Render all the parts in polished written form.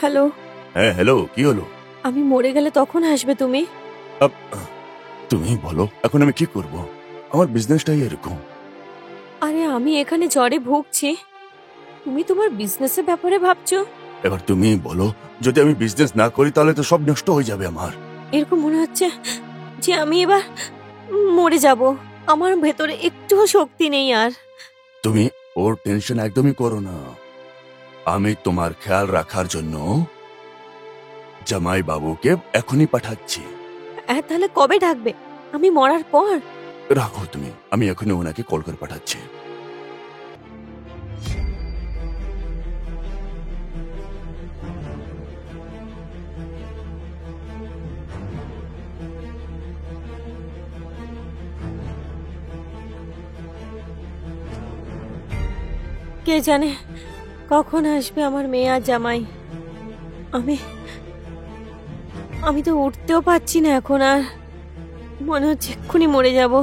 Hello. হ্যাঁ hello, কি হলো? আমি মরে গেলে তখন আসবে তুমি? তুমি বলো এখন আমি কি করব? আমার বিজনেসটাই এরকম। আরে আমি এখানে জ্বরে ভুগছি, তুমি তোমার বিজনেসের ব্যাপারে ভাবছো? এবার তুমি বলো, যদি আমি বিজনেস না করি তাহলে তো সব নষ্ট হয়ে যাবে আমার। এরকম মনে হচ্ছে যে আমি এবার মরে যাব। আমার ভেতরে একটুও শক্তি নেই আর। তুমি ওর টেনশন একদমই করো না। আমি তোমার খেয়াল রাখার জন্য জামাই বাবুকে এখনই পাঠাচ্ছি। তাহলে কবে ডাকবে? আমি মরার পর? রাখো তুমি, আমি এখনই ওনাকে কল করে পাঠাচ্ছি। কে জানে কখন আসবে আমার মেয়ে আর জামাই। আমি আমি তো উঠতেও পারছি না এখন আর। মনে হচ্ছে এক্ষুনি মরে যাব।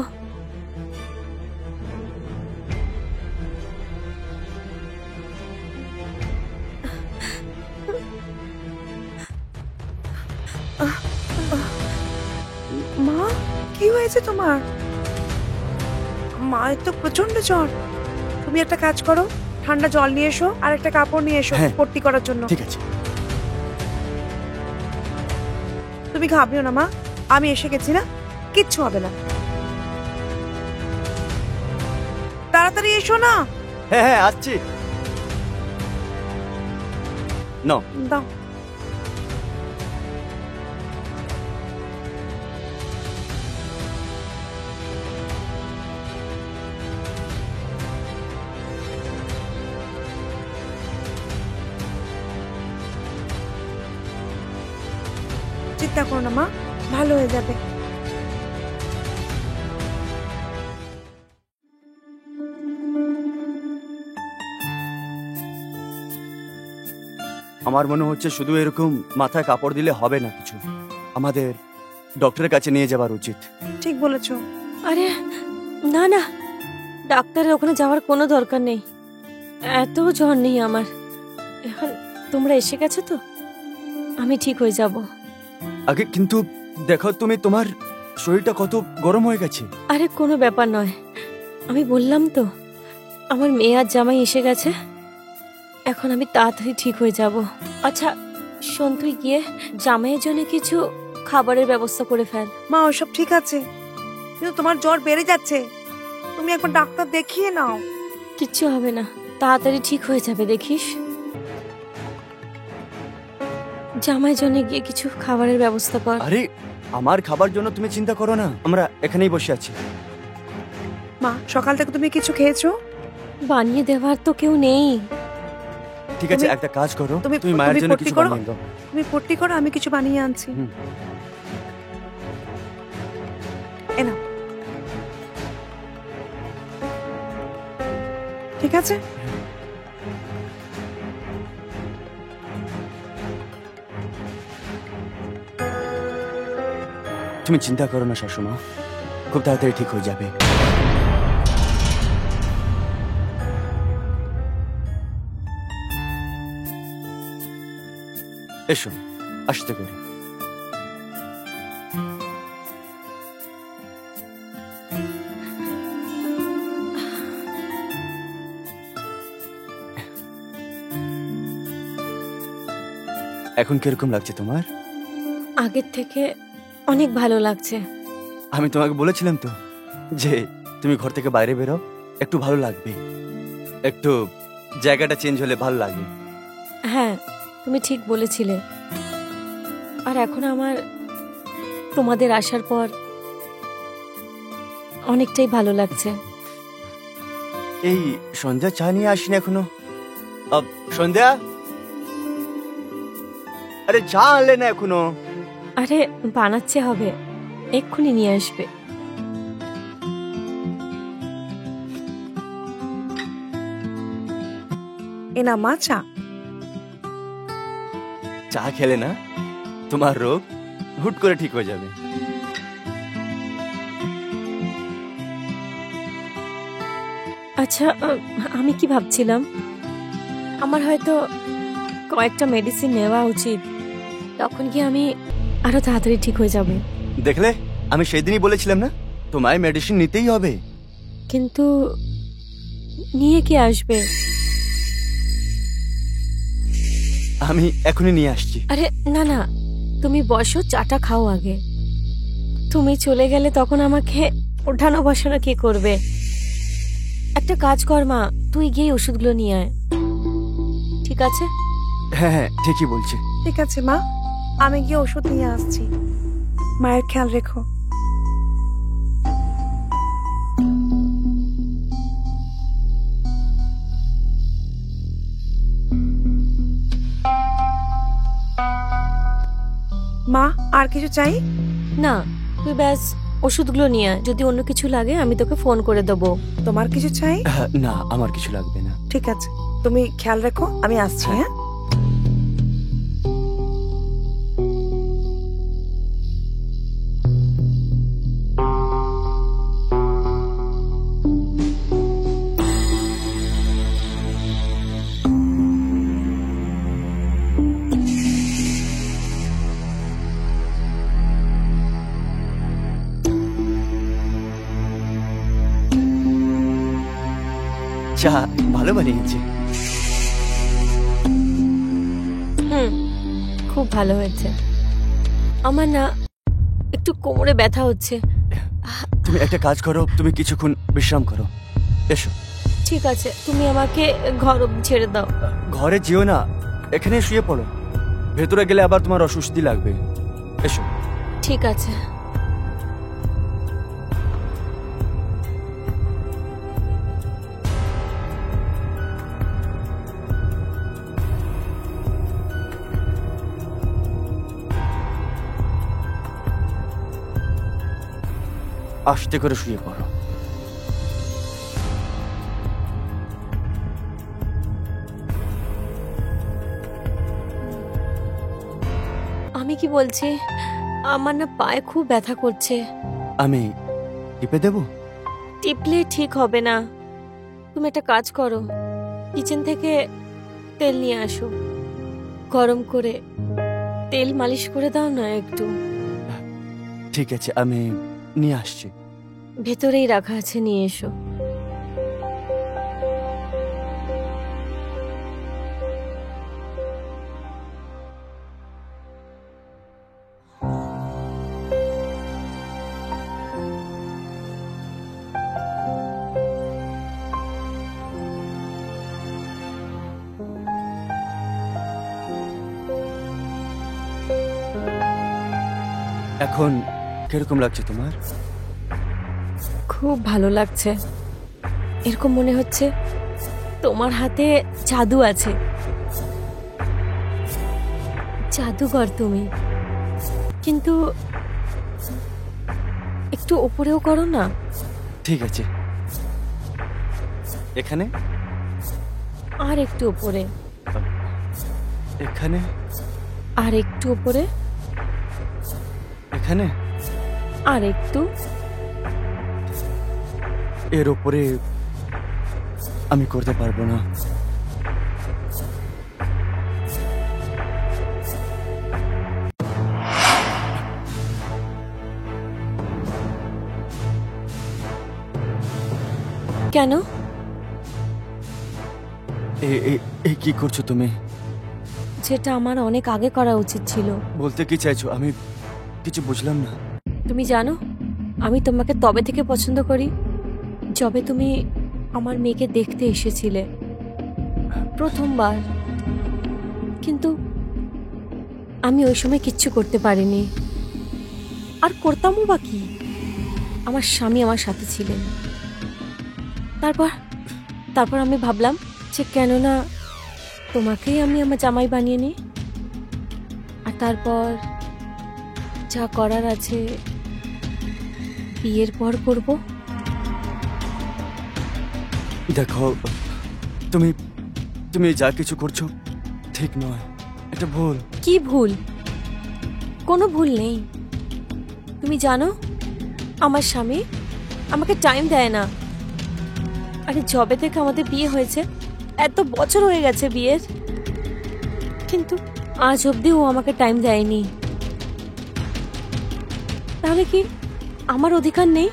মা, কি হয়েছে তোমার? মায়ের তো প্রচন্ড জ্বর। তুমি একটা কাজ করো, ঠান্ডা জল নিয়ে এসো আর একটা কাপড় নিয়ে এসো হ্যাঁ। পট্টি করার জন্য। ঠিক আছে। তুমি ঘাবড়িও না মা, আমি এসে গেছি না, কিচ্ছু হবে না। তাড়াতাড়ি এসো না। হ্যাঁ হ্যাঁ আসছি। নাও। দাও। চিন্তা করো না মা, ভালো হয়ে যাবে। আমার মনে হচ্ছে শুধু এরকম মাথায় কাপড় দিলে হবে না, কিছু আমাদের ডক্টরের কাছে নিয়ে যাবার উচিত। ঠিক বলেছো। আরে না না, ডাক্তারের ওখানে যাওয়ার কোনো দরকার নেই। এত জ্বর নেই আমার। এখন তোমরা এসে গেছো তো, আমি ঠিক হয়ে যাব। আগে কিন্তু দেখো, তুমি তোমার শরীরটা কত গরম হয়ে গেছে। আরে কোনো ব্যাপার নয়, আমি বললাম তো আমার মেয়ে আর জামাই এসে গেছে। এখন আমি তাড়াতাড়ি ঠিক হয়ে যাব। আচ্ছা শোন, তুই গিয়ে জামাইয়ের জন্য কিছু খাবারের ব্যবস্থা করে ফেল। মা ওসব ঠিক আছে, কিন্তু তোমার জ্বর বেড়ে যাচ্ছে, তুমি একবার ডাক্তার দেখিয়ে নাও। কিচ্ছু হবে না, তাড়াতাড়ি ঠিক হয়ে যাবে দেখিস। জামাইয়ের জন্য গিয়ে কিছু খাবারের ব্যবস্থা কর। আরে আমার খাবার জন্য তুমি চিন্তা করো না, আমরা এখানেই বসে আছি। মা সকাল থেকে তুমি কিছু খেয়েছো? বানিয়ে দেওয়ার তো কেউ নেই। ঠিক আছে, একটা কাজ করো, তুমি তুমি মায়ের জন্য পট্টি কিছু করো। বানিয়ে দাও। তুমি পট্টি করো, আমি কিছু বানিয়ে আনছি। হুম। এ নাও। ঠিক আছে। তুমি চিন্তা করো না শাশুমা, খুব তাড়াতাড়ি ঠিক হয়ে যাবে। এসো, আসতে করে। এখন কিরকম লাগছে তোমার? আগের থেকে অনেক ভালো লাগছে। আমি তোমাকে বলেছিলাম তো যে তুমি ঘর থেকে বাইরে বেরো, একটু ভালো লাগবে, একটু জায়গাটা চেঞ্জ হলে ভালো লাগে। হ্যাঁ তুমি ঠিক বলেছিলে। আর এখন আমার তোমাদের আসার পর অনেকটাই ভালো লাগছে। এই সন্ধ্যা চা নিয়ে আসিনি এখনো। সন্ধ্যা, আরে চা আনলে না এখনো? আরে বানাচ্ছে হবে, এক্ষুনি নিয়ে আসবে। এ না মা চা। চা খেলে না তোমার রোগ হুট করে ঠিক হয়ে যাবে। আচ্ছা আমি কি ভাবছিলাম, আমার হয়তো কয়েকটা মেডিসিন নেওয়া উচিত, তখন কি আমি আরো তাড়াতাড়ি ঠিক হয়ে যাব। দেখলে, আমি সেই দিনই বলেছিলাম না তোমায় মেডিসিন নিতেই হবে। কিন্তু নিয়ে কে আসবে? আমি এখনই নিয়ে আসছি। আরে না না, তুমি বসো, চাটা খাও আগে। তুমি চলে গেলে তখন আমাকে ওঠানো বসানো কে করবে? একটা কাজ কর মা, তুই গিয়ে ওষুধগুলো নিয়ে আয়, ঠিক আছে? হ্যাঁ হ্যাঁ, ঠিকই বলছি। ঠিক আছে মা, আমি গিয়ে ওষুধ নিয়ে আসছি। মায়ের খেয়াল রেখো। মা, আর কিছু চাই? না, তুই ব্যাস ওষুধগুলো নিয়ে আয়, যদি অন্য কিছু লাগে আমি তোকে ফোন করে দেবো। তোমার কিছু চাই? না, আমার কিছু লাগবে না। ঠিক আছে, তুমি খেয়াল রেখো, আমি আসছি। হ্যাঁ, চা ভালো বানিয়েছে। খুব ভালো হয়েছে। আমার না একটু কোমরে ব্যথা হচ্ছে। তুমি একটা কাজ করো, তুমি কিছুক্ষণ বিশ্রাম করো। এসো। ঠিক আছে, তুমি আমাকে ঘর অব্দি ছেড়ে দাও। ঘরে যেও না, এখানে শুয়ে পড়ো। ভেতরে গেলে আবার তোমার অস্বস্তি লাগবে। এসো। ঠিক আছে। আস্তে করে শুয়ে পড়ো। আমি কি বলছি, আমার না পায়ে খুব ব্যথা করছে। আমি টিপে দেব? টিপলে ঠিক হবে না। তুমি একটা কাজ করো, কিচেন থেকে তেল নিয়ে আসো, গরম করে তেল মালিশ করে দাও না একটু। ঠিক আছে, আমি নিয়ে আসছি। ভেতরেই রাখা আছে, নিয়ে এসো। এখন কিরকম লাগছে তোমার? খুব ভালো লাগছে। এরকম মনে হচ্ছে তোমার হাতে জাদু আছে। জাদুকর তুমি। কিন্তু একটু উপরেও করো না। ঠিক আছে, এখানে আর একটু উপরে, এখানে আর একটু উপরে, এখানে আর একটু। এর উপরে আমি করতে পারবো না। কেন? এই কি করছো তুমি? যেটা আমার অনেক আগে করা উচিত ছিল। বলতে কি চাইছো? আমি কিছু বুঝলাম না। তুমি জানো, আমি তোমাকে তবে থেকে পছন্দ করি যবে তুমি আমার মেয়েকে দেখতে এসেছিলে প্রথমবার। কিন্তু আমি ওই সময় কিচ্ছু করতে পারিনি, আর করতামও বা কি। আমার স্বামী আমার সাথে ছিলেন। তারপর আমি ভাবলাম যে কেন না তোমাকেই আমি আমার জামাই বানিয়ে নিই, আর তারপর যা করার আছে বিয়ের পর করব। দেখো, তুমি তুমি যা কিছু করছো ঠিক নয়, এটা ভুল। কি ভুল? কোনো ভুল নেই। তুমি জানো, আমার স্বামী আমাকে টাইম দেয় না। আরে যবে থেকে আমাদের বিয়ে হয়েছে, এত বছর হয়ে গেছে বিয়ের, কিন্তু আজ অবধি ও আমাকে টাইম দেয়নি। তাহলে কি আমার অধিকার নেই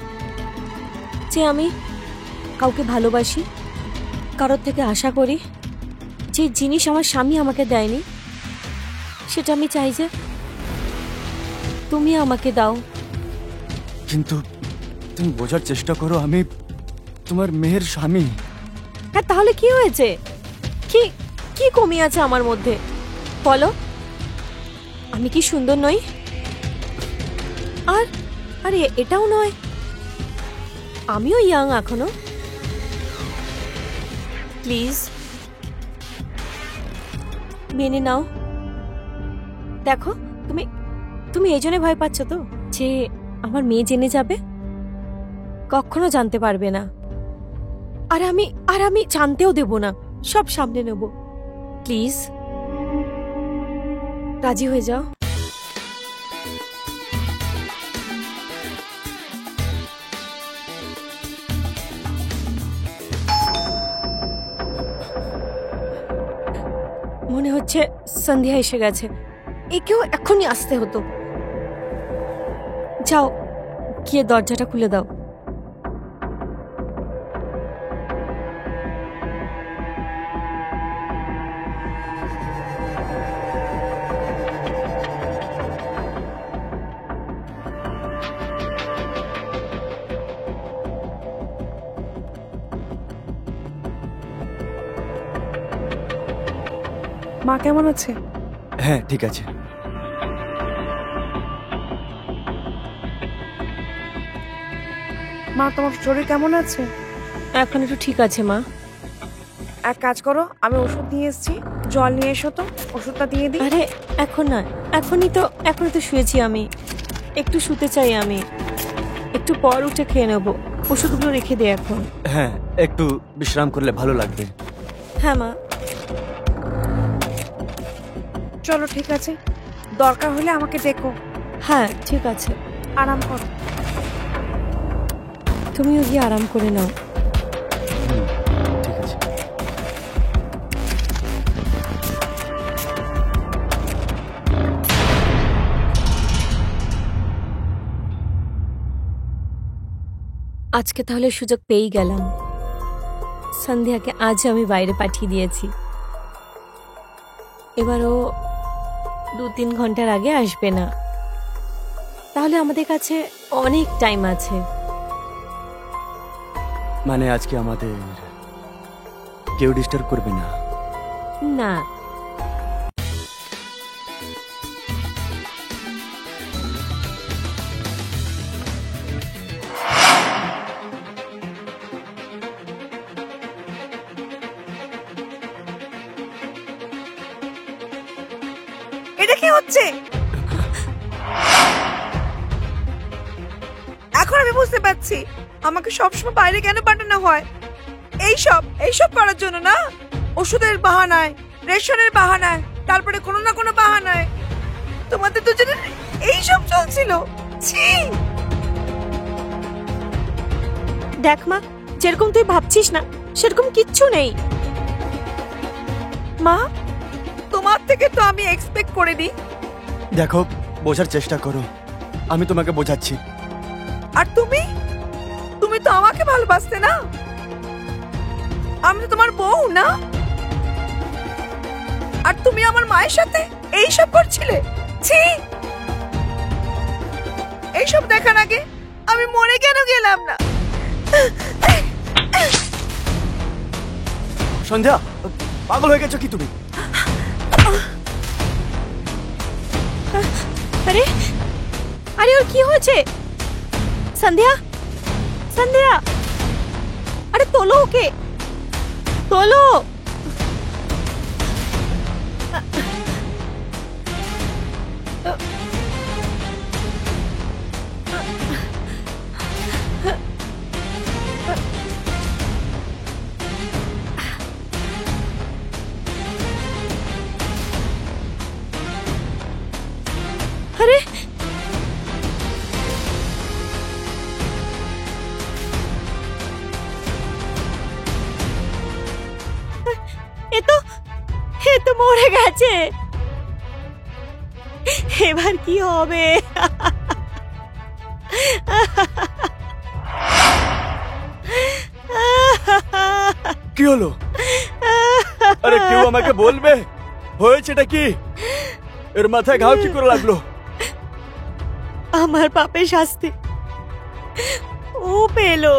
যে আমি কাউকে ভালোবাসি, কারোর থেকে আশা করি? যে জিনিস আমার স্বামী আমাকে দেয়নি সেটা আমি চাই যে তুমি আমাকে দাও। কিন্তু তুমি বোঝার চেষ্টা করো, আমি তোমার মেয়ের স্বামী। হ্যাঁ, তাহলে কি হয়েছে? কি কি কমি আছে আমার মধ্যে বলো? আমি কি সুন্দর নই? আর আরে এটাও নয়, আমিও ইয়াং এখনো। প্লিজ মেনে নাও। দেখো, তুমি তুমি এই জন্য ভয় পাচ্ছ তো যে আমার মেয়ে জেনে যাবে? কখনো জানতে পারবে না। আর আমি জানতেও দেব না, সব সামনে নেব। প্লিজ রাজি হয়ে যাও। মনে হচ্ছে সন্ধ্যা এসে গেছে, একেও এখনই আসতে হতো। যাও, গিয়ে দরজাটা খুলে দাও। মা কেমন আছে? হ্যাঁ, ঠিক আছে। মা, তোমার শরীর কেমন আছে? এখন একটু ঠিক আছে মা। এক কাজ করো, আমি ওষুধ নিয়ে এসেছি, জল নিয়ে এসো তো, ওষুধটা দিয়ে দিই। আরে এখন না, এখনই তো শুয়েছি আমি, একটু শুতে চাই আমি, একটু পর উঠে খেয়ে নেবো। ওষুধগুলো রেখে দে এখন। হ্যাঁ, একটু বিশ্রাম করলে ভালো লাগবে। হ্যাঁ মা। চলো ঠিক আছে, দরকার হলে আমাকে ডেকো। হ্যাঁ ঠিক আছে, আরাম করো। তুমিও গিয়ে আরাম করে নাও। ঠিক আছে। আজকে তাহলে সুযোগ পেয়েই গেলাম। সন্ধ্যাকে আজ আমি বাইরে পাঠিয়ে দিয়েছি, এবারও 2-3 ঘন্টার আগে আসবে না। তাহলে আমাদের কাছে অনেক টাইম আছে। মানে আজকে আমাদের কেউ ডিস্টার্ব করবে না? না, এটা কি হচ্ছে? এখন আমি বুঝতে পারছি আমাকে সবসময় বাইরে কেন পাঠানো হয়। এইসব করার জন্য না? ওষুধের বাহানায়, রেশনের বাহানায়, তারপরে কোনো না কোনো বাহানায় তোমাদের দুজনের এইসব চলছিল। ছি! দেখ মা, যেরকম তুই ভাবছিস না সেরকম কিচ্ছু নেই। মা, তোমার থেকে তো আমি এক্সপেক্ট করিনি। দেখো, বোঝার চেষ্টা করো, আমি তোমাকে বোঝাচ্ছি। আর তুমি তো আমাকে ভালোবাসতে না? আমি তো তোমার বউ না? আর তুমি আমার মায়ের সাথে এইসব করছিলে? ছি! এইসব দেখার আগে আমি মরে কেন গেলাম না? সন্ধ্যা, পাগল হয়ে গেছো কি তুমি? আরে আরে ওর কি হয়েছে? সন্ধ্যা, সন্ধ্যা, আরে তোলো ওকে, তোলো। আরে এ তো মরে গেছে। এবার কি হবে? কি হলো? আরে কেউ আমাকে বলবে হয়েছেটা কি? এর মাথায় ঘাও কি করে লাগলো? আমার পাপের শাস্তি ও পেলো।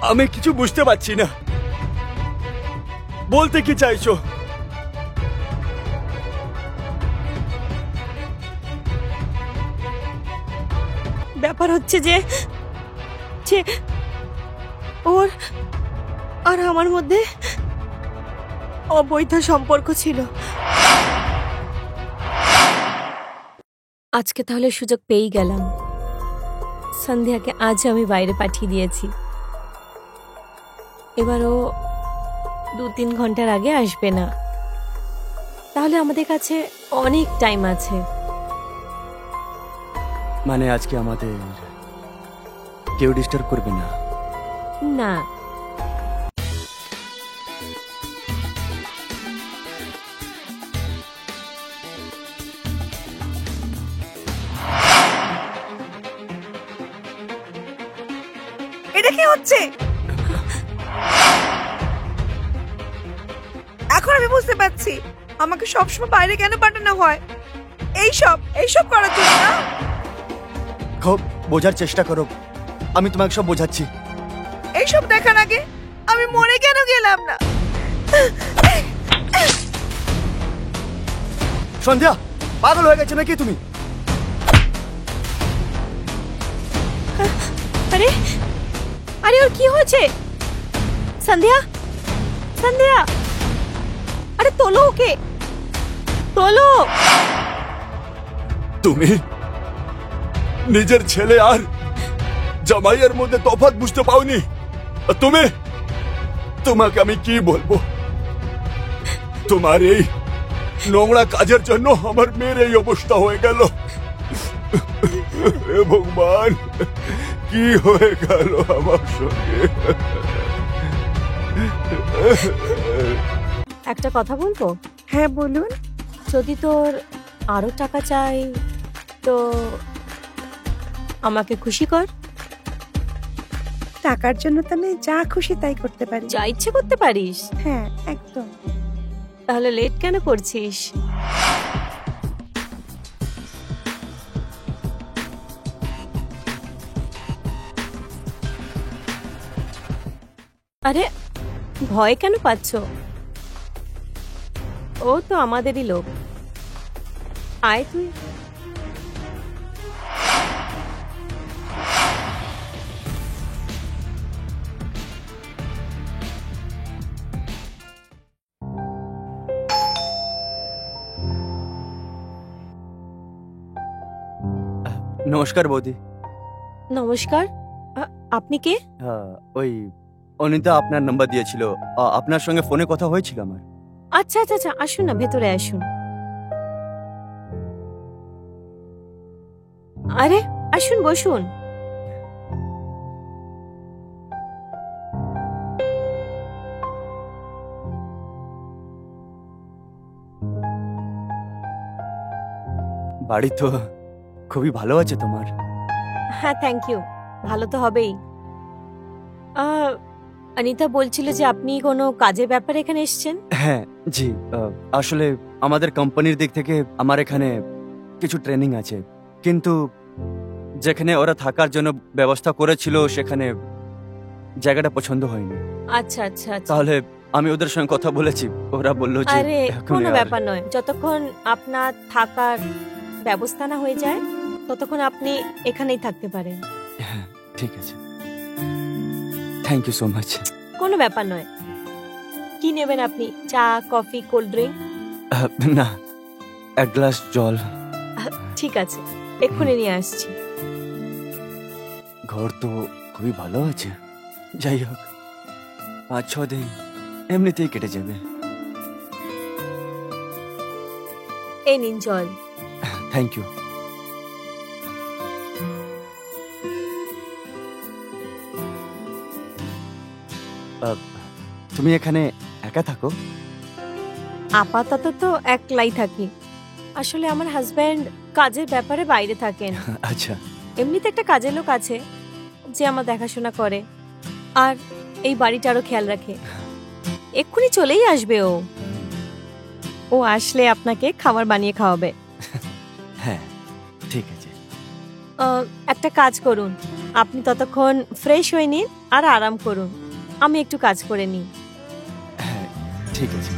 আমি কিছু বুঝতে পারছি না, বলতে কি চাইছো? ব্যাপার হচ্ছে যে যে ওর আর আমার মধ্যে অবৈধ সম্পর্ক ছিল। আজকে তাহলে সুযোগ পেয়েই গেলাম। সন্ধ্যাকে আজ আমি বাইরে পাঠিয়ে দিয়েছি। এবার ও 2-3 ঘন্টার আগে আসবে না। তাহলে আমাদের কাছে অনেক টাইম আছে। মানে আজকে আমাদের কেউ ডিস্টার্ব করবে না? না, এটা কি হচ্ছে? এখন আমি বুঝতে পারছি আমাকে সবসময় বাইরে কেন পাঠানো হয়। এইসব করার জন্য না। খুব বোঝার চেষ্টা করো, আমি তোমাকে সব বোঝাচ্ছি। এইসব দেখার আগে আমি মরে কেন গেলাম না? সন্ধ্যা, পাগল হয়ে গেছে নাকি তুমি? আরে আরে ওর কি হয়েছে? সন্ধ্যা, সন্ধ্যা, আরে তোলো ওকে, তোলো। তুমি নিজের ছেলে আর জামাইয়ের মধ্যে তফাৎ বুঝতে পাওনি? আর তোমাকে আমি কি বলবো? তোমার এই নোংরা কাজের জন্য আমার মেয়ের এই অবস্থা হয়ে গেল। হে ভগবান, কি হয়ে গেল আমার সঙ্গে? একটা কথা বলবো? হ্যাঁ বলুন। যদি তোর আরো টাকা চাই তো আমাকে খুশি কর। টাকার জন্য তো আমি যা খুশি তাই করতে পারি। যা ইচ্ছে করতে পারিস। হ্যাঁ একদম। তাহলে লেট কেন করছিস? আরে ভয় কেন পাচ্ছ? ও তো আমাদেরই লোক। আয় তুই। নমস্কার বৌদি। নমস্কার। আপনি কে? ওই অনিতা আপনার নাম্বার দিয়েছিল, আপনার সঙ্গে ফোনে কথা হয়েছিল আমার। আচ্ছা আচ্ছা আচ্ছা, আসুন না, ভেতরে আসুন। আরে আসুন, বসুন। বাড়ি তো খুবই ভালো আছে তোমার। হ্যাঁ, থ্যাংক ইউ। ভালো তো হবেই। অনিতা বলছিল যে আপনি কোনো কাজের ব্যাপারে এখানে এসেছেন। হ্যাঁ জি, আসলে আমাদের কোম্পানির দিক থেকে আমার এখানে কিছু ট্রেনিং আছে, কিন্তু যেখানে ওরা থাকার জন্য ব্যবস্থা করেছিল সেখানে জায়গাটা পছন্দ হয়নি। আচ্ছা আচ্ছা আচ্ছা। তাহলে আমি ওদের সঙ্গে কথা বলেছি, ওরা বললো যে আরে এখন কোনো আর- ব্যাপার নয়, যতক্ষণ আপনার থাকার ব্যবস্থা না হয়ে যায় ততক্ষণ আপনি এখানেই থাকতে পারেন। হ্যাঁ, ঠিক আছে, থ্যাংক ইউ সো মাচ। কোনো ব্যাপার নয়। কি নেবেন আপনি? চা, কফি, কোল্ড ড্রিঙ্ক? না, এক গ্লাস জল। ঠিক আছে, এক্ষুনি নিয়ে আসছি। ঘর তো খুবই ভালো আছে, যাই হোক 5-6 দিন এমনিতেই কেটে যাবে। এই নিন জল। Thank you. তুমি এখানে একা থাকো? আপাতত তো একলাই থাকি। আসলে আমার হাজব্যান্ড কাজের ব্যাপারে বাইরে থাকেন। আচ্ছা। এমনিতে একটা কাজের লোক আছে যে আমার দেখাশোনা করে আর এই বাড়িটারও খেয়াল রাখে। এক্ষুনি চলেই আসবে ও। ও আসলে আপনাকে খাবার বানিয়ে খাওয়াবে। হ্যাঁ, ঠিক আছে। একটা কাজ করুন, আপনি ততক্ষণ ফ্রেশ হয়ে নিন আর আরাম করুন, আমি একটু কাজ করে নিই। হ্যাঁ, ঠিক আছে।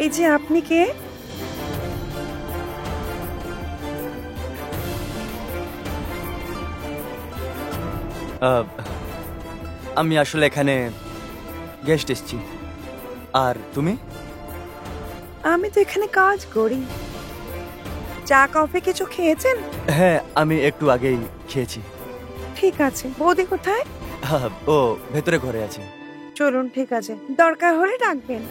এই যে আপনি কে? আমি আসলে এখানে গেস্ট এসেছি। আর তুমি? আমি তো এখানে কাজ করি। চা কফি কিছু খেয়েছেন? হ্যাঁ, আমি একটু আগেই খেয়েছি। ঠিক আছে, বৌদি কোথায়? ও ভেতরে ঘরে আছে। চলুন, ঠিক আছে, দরকার হলে ডাকবেন।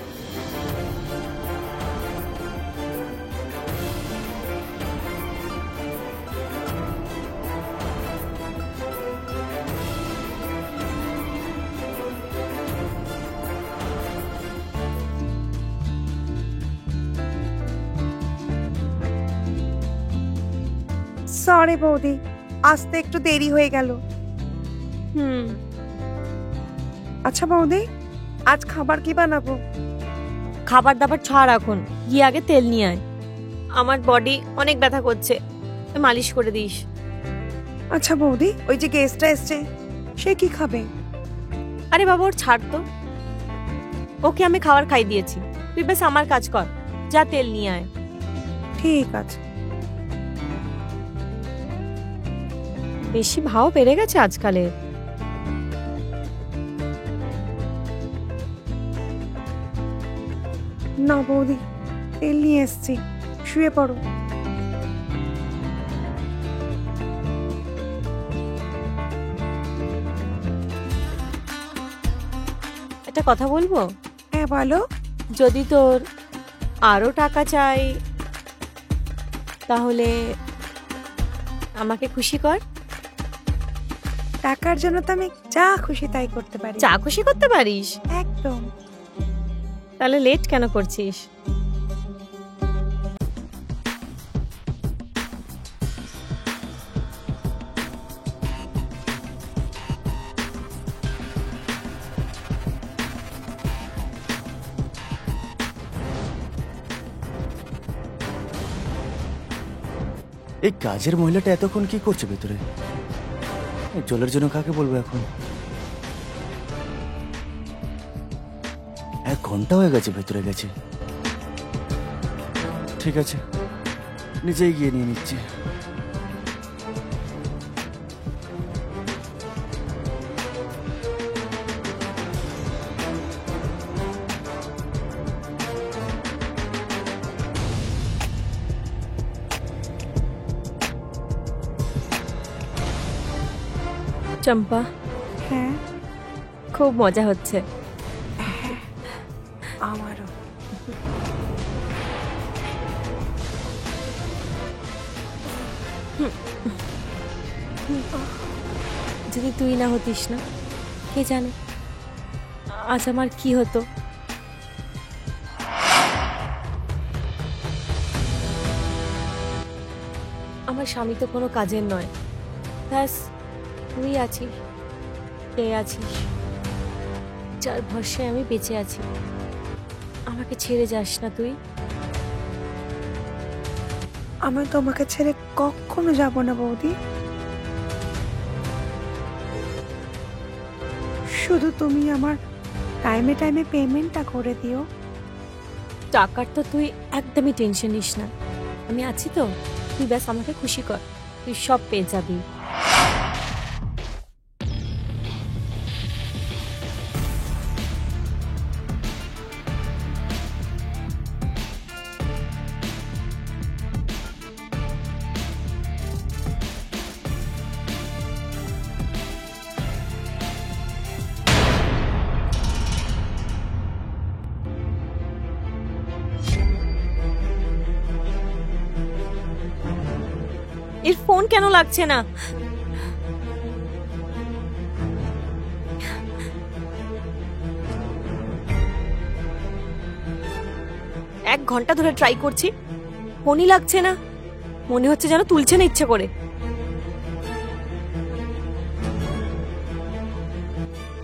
সরি বৌদি, আসতে একটু দেরি হয়ে গেল। আচ্ছা বৌদি, আজ খাবার কি বানাবো? খাবার দাবার ছাড়, এখন গিয়ে আগে তেল নিয়ে আয়। আমার বডি অনেক ব্যথা করছে, মালিশ করে দিস। আচ্ছা বৌদি, ওই যে গেস্টটা এসছে, সে কি খাবে? আরে বাবা, ওর ছাড় তো, ওকে আমি খাবার খাই দিয়েছি। তুই ব্যাস আমার কাজ কর, যা তেল নিয়ে আয়। ঠিক আছে। বেশি ভাও বেড়ে গেছে আজকালের। না বৌদি, তেল নিয়ে এসছি, শুয়ে পড়ো। একটা কথা বলবো? হ্যাঁ বলো। যদি তোর আরো টাকা চাই তাহলে আমাকে খুশি কর। টাকার জন্য তো আমি যা খুশি তাই করতে পারি। যা খুশি করতে পারিস? একদম। তাহলে লেট কেন করছিস? এই কাজের মহিলাটা এতক্ষণ কি করছে ভেতরে? এই জলের জন্য কাকে বলবো এখন? 1 ঘন্টা হয়ে গেছে ভেতরে গেছে। ঠিক আছে, নিজেই গিয়ে নিয়ে নিচ্ছি। চম্পা, হ্যাঁ খুব মজা হচ্ছে। আমারও। যদি তুই না হতিস না, কে জানে আজ আমার কি হতো। আমার স্বামী তো কোনো কাজের নয়, ব্যাস তুই আছিস, কে আছিস, যার ভরসায় আমি বেঁচে আছি। আমাকে ছেড়ে যাস না তুই। আমি তোমাকে ছেড়ে কখনো যাব না বৌদি। শুধু তুমি আমার টাইমে টাইমে পেমেন্টটা করে দিও। টাকার তো তুই একদমই টেনশন নিস না, আমি আছি তো। তুই ব্যাস আমাকে খুশি কর, তুই সব পেয়ে যাবি। এর ফোন কেন লাগছে না? এক ঘন্টা ধরে ট্রাই করছি, ফোনই লাগছে না। মনে হচ্ছে যেন তুলছে না ইচ্ছে করে।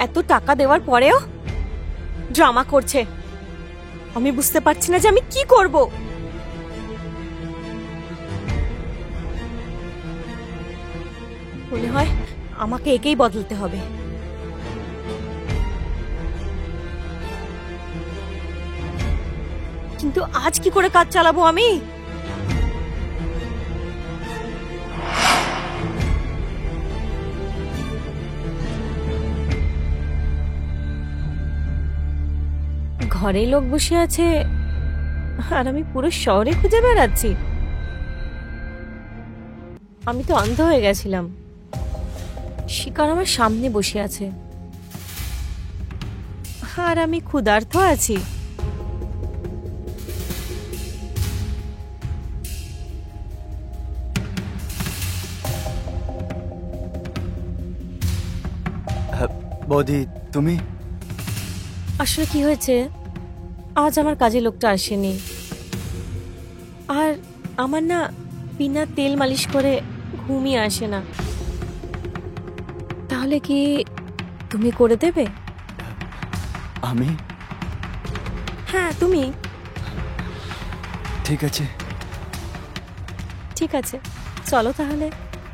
এত টাকা দেওয়ার পরেও ড্রামা করছে। আমি বুঝতে পারছি না যে আমি কি করব। মনে হয় আমাকে একেই বদলাতে হবে। কিন্তু আজ কি করে কাজ চালাবো আমি? ঘরে লোক বসে আছে আর আমি পুরো শহরে খুঁজে বেড়াচ্ছি। আমি তো অন্ধ হয়ে গেছিলাম। শিকার আমার সামনে বসে আছে আর আমি ক্ষুধার্ত আছি। বৌদি তুমি? আসলে কি হয়েছে, আজ আমার কাজে লোকটা আসেনি। আর আমার না বিনা তেল মালিশ করে ঘুমই আসে না। তাহলে কি তুমি করে দেবে? আমি? হ্যাঁ তুমি। ঠিক আছে ঠিক আছে, চলো তাহলে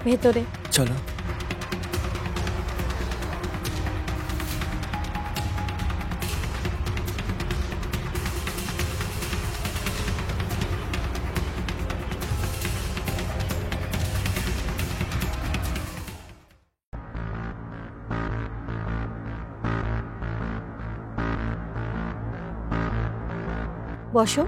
ভেতরে। চলো। বসো।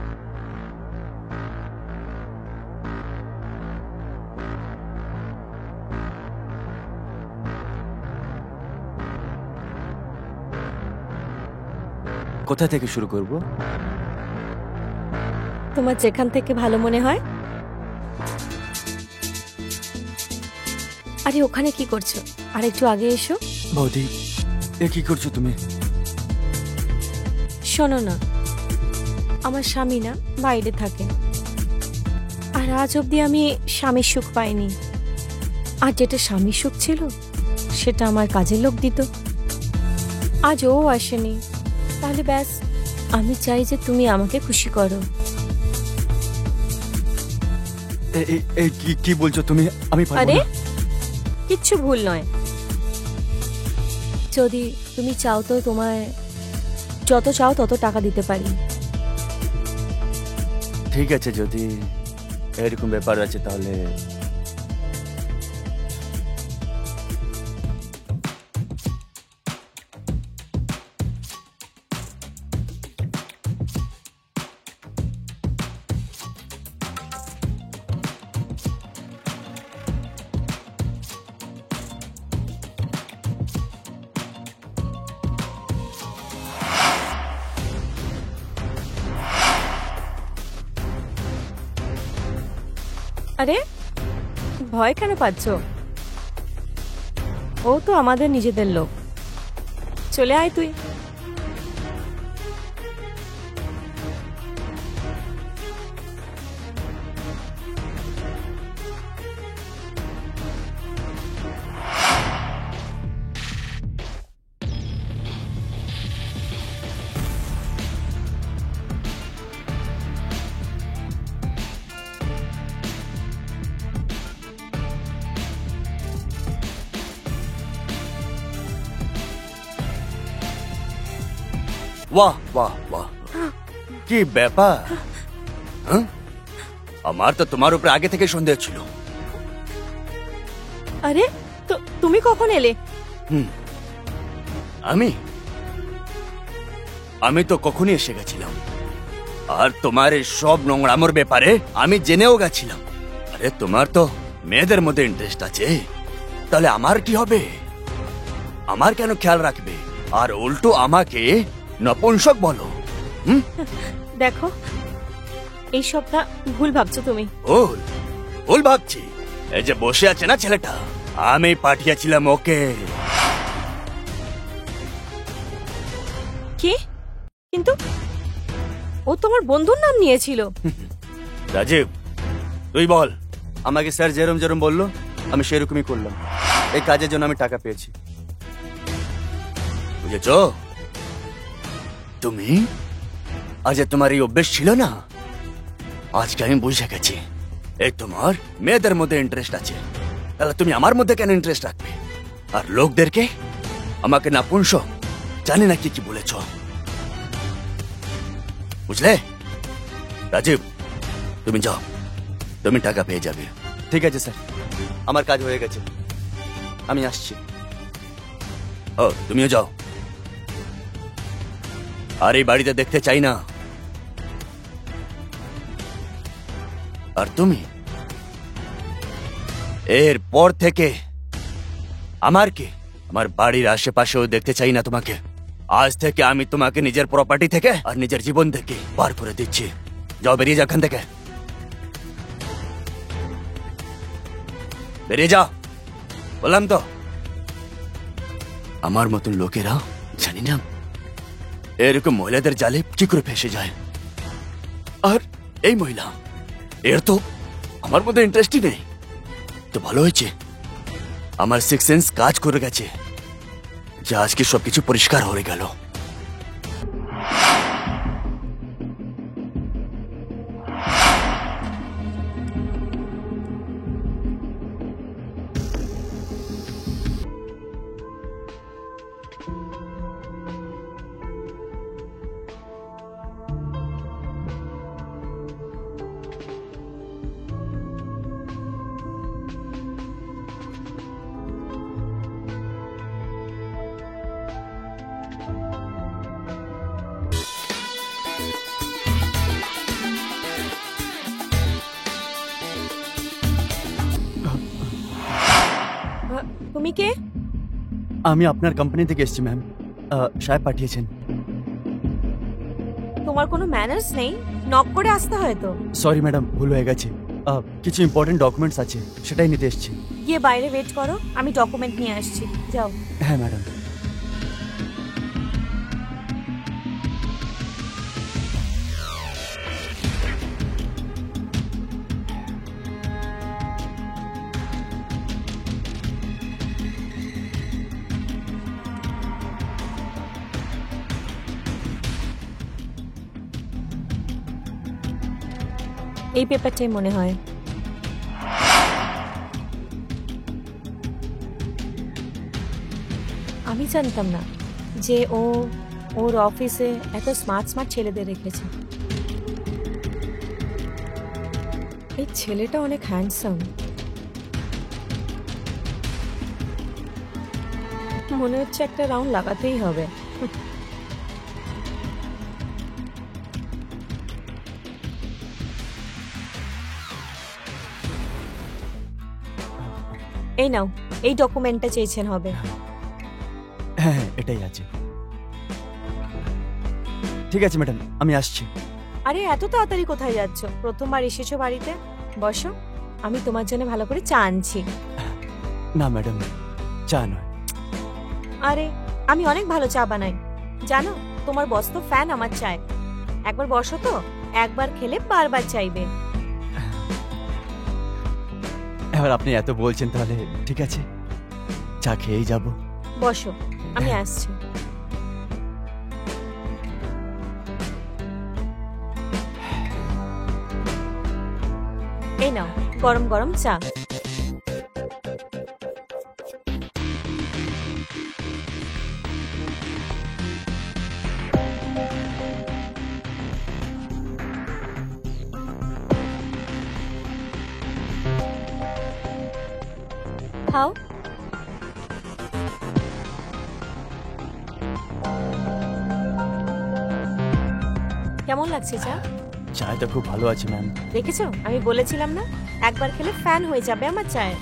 কোথা থেকে শুরু করব? তোমার যেখান থেকে ভালো মনে হয়। আরে ওখানে কি করছো? আর একটু আগে এসো। বৌদি এ কি করছো তুমি? শোনো না, আমার স্বামী না বাইরে থাকে, আর আজ অব্দি আমি স্বামীর সুখ পাইনি। আর যেটা স্বামীর সুখ ছিল সেটা আমার কাজের লোক দিত। আজ ও আসেনি, তাহলে ব্যাস আমি চাই যে তুমি আমাকে খুশি করো। কি বলছো তুমি? আমি পারবো আরে না। কিচ্ছু ভুল নয়। যদি তুমি চাও তো তোমায় যত চাও তত টাকা দিতে পারি। ঠিক আছে, যদি এরকম ব্যাপার আছে তাহলে আরে ভয় কেন পাচ্ছ? ও তো আমাদের নিজেদের লোক। চলে আয় তুই। वाह वाह वाह কি ব্যাপার? হ্যাঁ? আমার তো তোমার উপরে আগে থেকে সন্দেহ ছিল। আরে তো তুমি কখন এলে? আমি আমি তো কখনই এসে গেছিলাম, আর তোমার এই সব নোংরামোর ব্যাপারে আমি জেনেও গেছিলাম। আরে তোমার তো মেয়েদের মধ্যে ইন্টারেস্ট আছে, তাহলে আমার কি হবে? আমার কেন খেয়াল রাখবে আর উল্টো আমাকে নপুংসক বলো? দেখো, এই সবটা ভুল ভাবছো তুমি। ভুল ভুল ভাবছি? এই যে বসে আছে না ছেলেটা, আমি পাঠিয়েছিলাম ওকে। কি? কিন্তু ও তোমার বন্ধুর নাম নিয়েছিল। রাজীব, তুই বল। আমাকে স্যার যেরম যেরম বললো আমি সেরকমই করলাম। এই কাজের জন্য আমি টাকা পেয়েছি, বুঝেছ? তুমি আজ তোমার এই অভ্যেস ছিল না, আজকে আমি বুঝে গেছি এই তোমার মেয়েদের মধ্যে ইন্টারেস্ট আছে। তাহলে তুমি আমার মধ্যে কেন ইন্টারেস্ট রাখবে? আর লোকদেরকে আমাকে নাপুংসক জানি না কি কি বলেছ, বুঝলে? রাজীব, তুমি যাও, তুমি টাকা পেয়ে যাবে। ঠিক আছে স্যার, আমার কাজ হয়ে গেছে, আমি আসছি। ও, তুমিও যাও। আর এই বাড়িতে দেখতে চাই না। আর তুমি এরপর থেকে আমার বাড়ির আশেপাশেও দেখতে চাই না তোমাকে। আজ থেকে আমি তোমাকে নিজের প্রপার্টি থেকে আর নিজের জীবন থেকে বার করে দিচ্ছি। যাও, বেরিয়ে যাও এখান থেকে, বেরিয়ে যাও বললাম তো। আমার মতন লোকেরা জানি না এরকম মহিলাদের জালে কি করে ফেসে যায়। আর এই মহিলা, এর তো আমার মধ্যে ইন্টারেস্টই নেই। তো ভালো হয়েছে, আমার সিক্স সেন্স কাজ করে গেছে, যে আজকে সবকিছু পরিষ্কার হয়ে গেল। তুমি কে? আমি আপনার কোম্পানি থেকে এসেছি ম্যাম, সাহেব পাঠিয়েছেন। তোমার কোনো ম্যানার্স নেই? নক করে আসতে হয় তো। সরি ম্যাডাম, ভুল হয়ে গেছে। কিছু ইম্পর্টেন্ট ডকুমেন্টস আছে, সেটাই নিতে এসেছি। গিয়ে বাইরে ওয়েট করো, আমি ডকুমেন্ট নিয়ে আসছি। যাও। হ্যাঁ ম্যাডাম। এই পেপারটাই মনে হয়। আমি জানতাম না যে ওর অফিসে এত স্মার্ট স্মার্ট ছেলেদের রেখেছে। এই ছেলেটা অনেক হ্যান্ডসাম, মনে হচ্ছে একটা রাউন্ড লাগাতেই হবে। এই নাও, এই ডকুমেন্টটা চেয়েছেন হবে। হ্যাঁ, এটাই আছে। ঠিক আছে ম্যাডাম, আমি আসছি। আরে এত তাড়াতাড়ি কোথায় যাচ্ছ? প্রথমবার এসেছো বাড়িতে, বসো, আমি তোমার জন্য ভালো করে চা আনছি। না ম্যাডাম, চা নয়। আরে আমি অনেক ভালো চা বানাই, জানো? তোমার বস তো ফ্যান আমার চায়। একবার বসো তো, একবার খেলে বারবার চাইবে। এবার আপনি এত বলছেন, তাহলে ঠিক আছে, চা খেয়েই যাব। বসো, আমি আসছি। এই নাও গরম গরম চা। খাও। কেমন লাগছে চা? চায়টা খুব ভালো আছে ম্যাম। দেখেছো, আমি বলেছিলাম না, একবার খেলে ফ্যান হয়ে যাবে আমার চায়।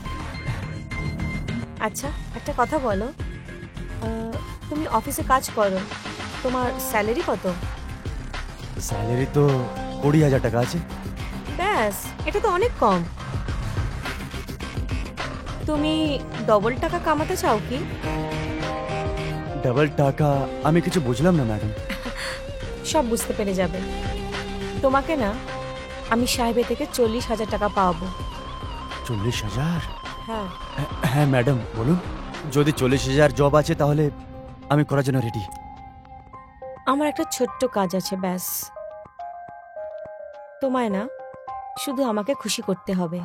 আচ্ছা, একটা কথা বলো, তুমি অফিসে কাজ করো, তোমার স্যালারি কত? স্যালারি তো 20,000 টাকা আছে। ব্যাস, এটা তো অনেক কম। তুমি ডবল টাকা কামাতে চাও কি? ডাবল টাকা? আমি কিছু বুঝলাম না ম্যাডাম। সব বুঝতে পেরে যাবে। তোমাকে না আমি সাহেবের থেকে 40,000 টাকা পাওয়াবো। 40,000? হ্যাঁ। হ্যাঁ ম্যাডাম বলুন। যদি 40,000 জব আছে তাহলে আমি করার জন্য রেডি। আমার একটা ছোট্ট কাজ আছে, ব্যাস। তোমায় না শুধু আমাকে খুশি করতে হবে।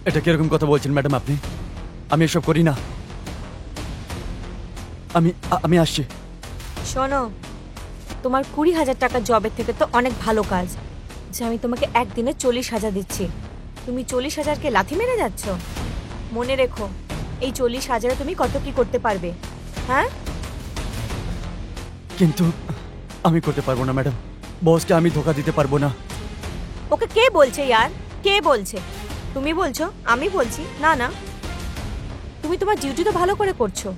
এটা কিরকম কথা বলছেন ম্যাডাম আপনি? আমি এসব করি না। আমি আসছি। শোনো, তোমার 20,000 টাকা জবের থেকে তো অনেক ভালো কাজ যে আমি তোমাকে একদিনে 40,000 দিচ্ছি। তুমি 40,000কে লাথি মেরে যাচ্ছ। মনে রেখো, এই 40,000-এ তুমি কত কি করতে পারবে। হ্যাঁ, কিন্তু আমি করতে পারবো না ম্যাডাম। বসকে আমি ধোকা দিতে পারবো না। ওকে কে বলছে ইয়ার? কে বলছে? তুমি বলছো? আমি বলছি? না না, তুমি তোমার ডিউটি তো ভালো করে করছো,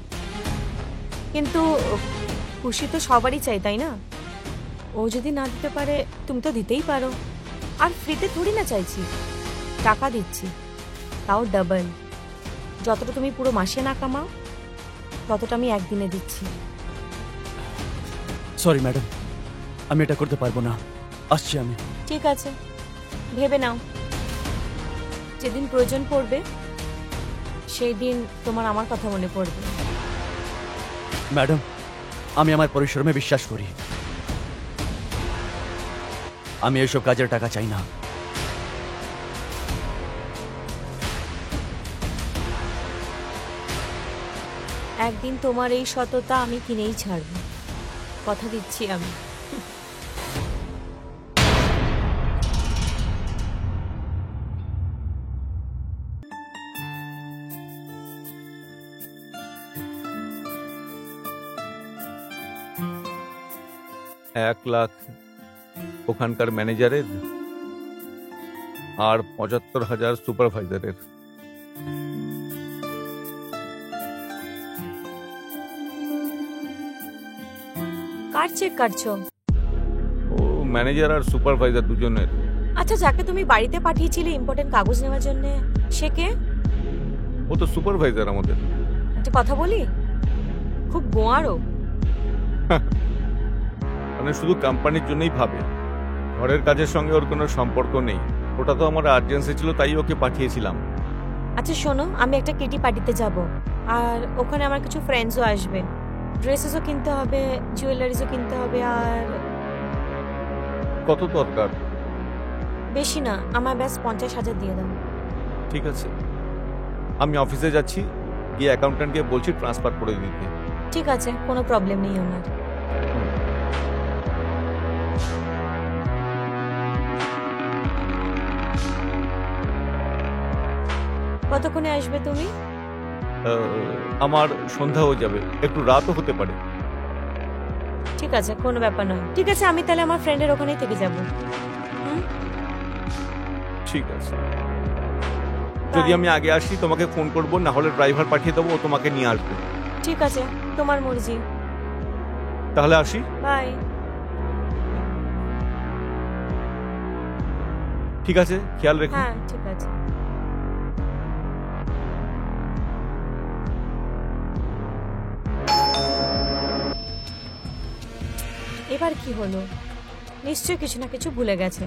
কিন্তু খুশি তো সবারই চাই, তাই না? ও যদি না দিতে পারে তুমি তো দিতেই পারো। আর ফ্রিতে থোড়ি না চাইছি, টাকা দিচ্ছি, তাও ডাবল। যতটা তুমি পুরো মাসে না কামাও ততটা আমি একদিনে দিচ্ছি। সরি ম্যাডাম, আমি এটা করতে পারবো না। আসছি আমি। ঠিক আছে, ভেবে নাও, যেদিন প্রয়োজন পড়বে সেই দিন তোমার আমার কথা মনে পড়বে। ম্যাডাম, আমি আমার পরিশ্রমে বিশ্বাস করি। আমি এইসব কাজের টাকা চাই না। একদিন তোমার এই সততা আমি কিনেই ছাড়ব, কথা দিচ্ছি আমি। এক লাখ ওখানকার ম্যানেজারের আর 75,000 সুপারভাইজারের। কার চেক কাটছো? ও ম্যানেজার আর সুপারভাইজার দুজনের। আচ্ছা, যাকে তুমি বাড়িতে পাঠিয়েছিলে ইম্পর্টেন্ট কাগজ নেওয়ার জন্য, সে কে? ও তো সুপারভাইজার আমাদের। একটা কথা বলি, খুব গোয়ারও। মানে শুধু কোম্পানির জন্যই ভাবে, ঘরের কাজের সঙ্গে ওর কোনো সম্পর্ক নেই। ওটা তো আমার আর্জেন্সি ছিল, তাই ওকে পাঠিয়েছিলাম। আচ্ছা শোনো, আমি একটা কিটি পার্টিতে যাব, আর ওখানে আমার কিছু ফ্রেন্ডসও আসবে। ড্রেসেসও কিনতে হবে, জুয়েলারিজও কিনতে হবে। আর কত দরকার? বেশি না, আমার ব্যাস 50,000 দিয়ে দাও। ঠিক আছে, আমি অফিসে যাচ্ছি, গিয়ে অ্যাকাউন্ট্যান্টকে বলছি ট্রান্সফার করে দিতে। ঠিক আছে, কোনো প্রবলেম নেই আমার। কতক্ষণে আসবে তুমি? আমার সন্ধ্যা হয়ে যাবে, একটু রাতও হতে পারে। ঠিক আছে, কোনো ব্যাপার নয়। ঠিক আছে, আমি তাহলে আমার ফ্রেন্ডের ওখানেই থেকে যাব। ঠিক আছে, যদি আমি আগে আসি তোমাকে ফোন করব, না হলে ড্রাইভার পাঠিয়ে দেবো, ও তোমাকে নিয়ে আসবে। ঠিক আছে, তোমার মর্জি। তাহলে আসি। বাই। ঠিক আছে, খেয়াল রেখো। হ্যাঁ ঠিক আছে। এবার কি হলো? নিশ্চয় কিছু না কিছু ভুলে গেছে।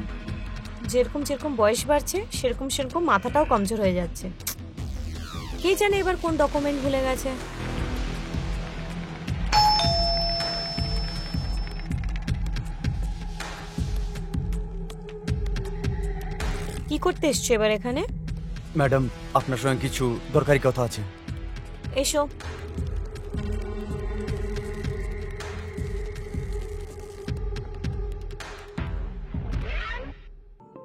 যেরকম যেরকম বয়স বাড়ছে সেরকম সেরকম মাথাটাও কমজোর হয়ে যাচ্ছে। কে জানে এবার কোন ডকুমেন্ট ভুলে গেছে। কি করতে এসছো এবার এখানে? ম্যাডাম, আপনার সঙ্গে কিছু দরকারি কথা আছে। এসো।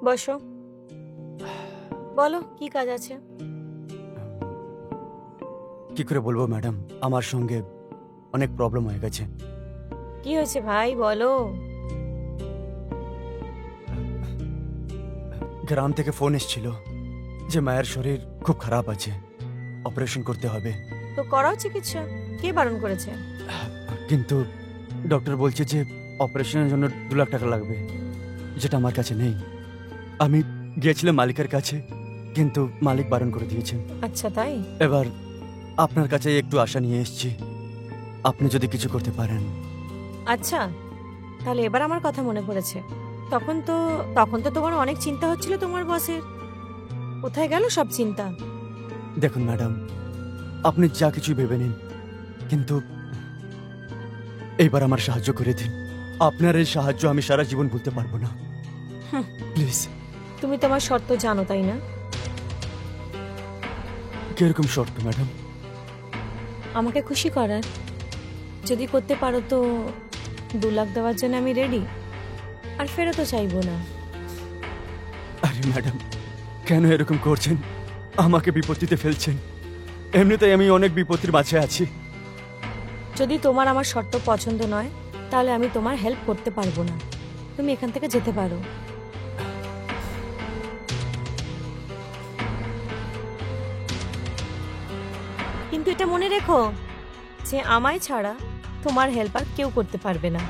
বসো, বলো কি কাজ আছে? কি করে বলবো ম্যাডাম, আমার সঙ্গে অনেক প্রবলেম হয়ে গেছে। কি হয়েছে ভাই বলো। গ্রাম থেকে ফোন এসেছিল যে মায়ের শরীর খুব খারাপ আছে, অপারেশন করতে হবে। তো করাও চিকিৎসা, কে বারণ করেছে? কিন্তু ডক্টর বলছে যে অপারেশনের জন্য 2 লাখ টাকা লাগবে, যেটা আমার কাছে নেই। আমি গিয়েছিলাম মালিকের কাছে, কিন্তু মালিক বারণ করে দিয়েছেন। আচ্ছা তাই? এবার আপনার কাছে একটু আশা নিয়ে এসেছি, আপনি যদি কিছু করতে পারেন। আচ্ছা, তাহলে এবার আমার কথা মনে পড়েছে। তখন তো তোমার অনেক চিন্তা হচ্ছিল তোমার বসের। কোথায় গেল সব চিন্তা? দেখুন ম্যাডাম, আপনি যা কিছু ভেবে নিন, কিন্তু এইবার আমার সাহায্য করে দিন। আপনার এই সাহায্য আমি সারা জীবন ভুলতে পারবো না, হুম। প্লিজ। তুমি তোমার শর্ত জানো তাই না? কিরকম শর্ত ম্যাডাম? আমাকে খুশি করার। যদি করতে পারো তো 2 লাখ দেওয়ার জন্য আমি রেডি, আর ফেরতও চাইবো না। আরে ম্যাডাম, কেন এরকম করছেন? আমাকে বিপত্তিতে ফেলছেন। এমনিতেই আমি অনেক বিপত্তির মাঝে আছি। যদি তোমার আমার শর্ত পছন্দ নয়, তাহলে আমি তোমার হেল্প করতে পারবো না। তুমি এখান থেকে যেতে পারো। কিন্তু এটা মনে রেখো যে আমায় ছাড়া তোমার হেল্প আর কেউ করতে পারবে না।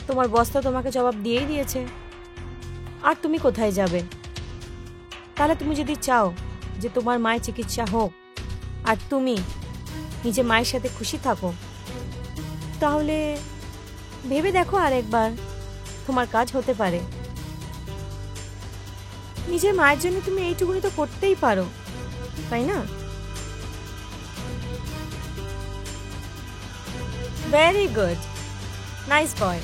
তোমার বস তো তোমাকে জবাব দিয়েই দিয়েছে। আর তুমি কোথায় যাবে? তাহলে তুমি যদি চাও যে তোমার মায়ের চিকিৎসা হোক আর তুমি নিজে মায়ের সাথে খুশি থাকো, তাহলে ভেবে দেখো আরেকবার, তোমার কাজ হতে পারে। নিজের মায়ের জন্য তুমি এইটুকুনি তো করতেই পারো, তাই না? ভেরি গুড, নাইস বয়।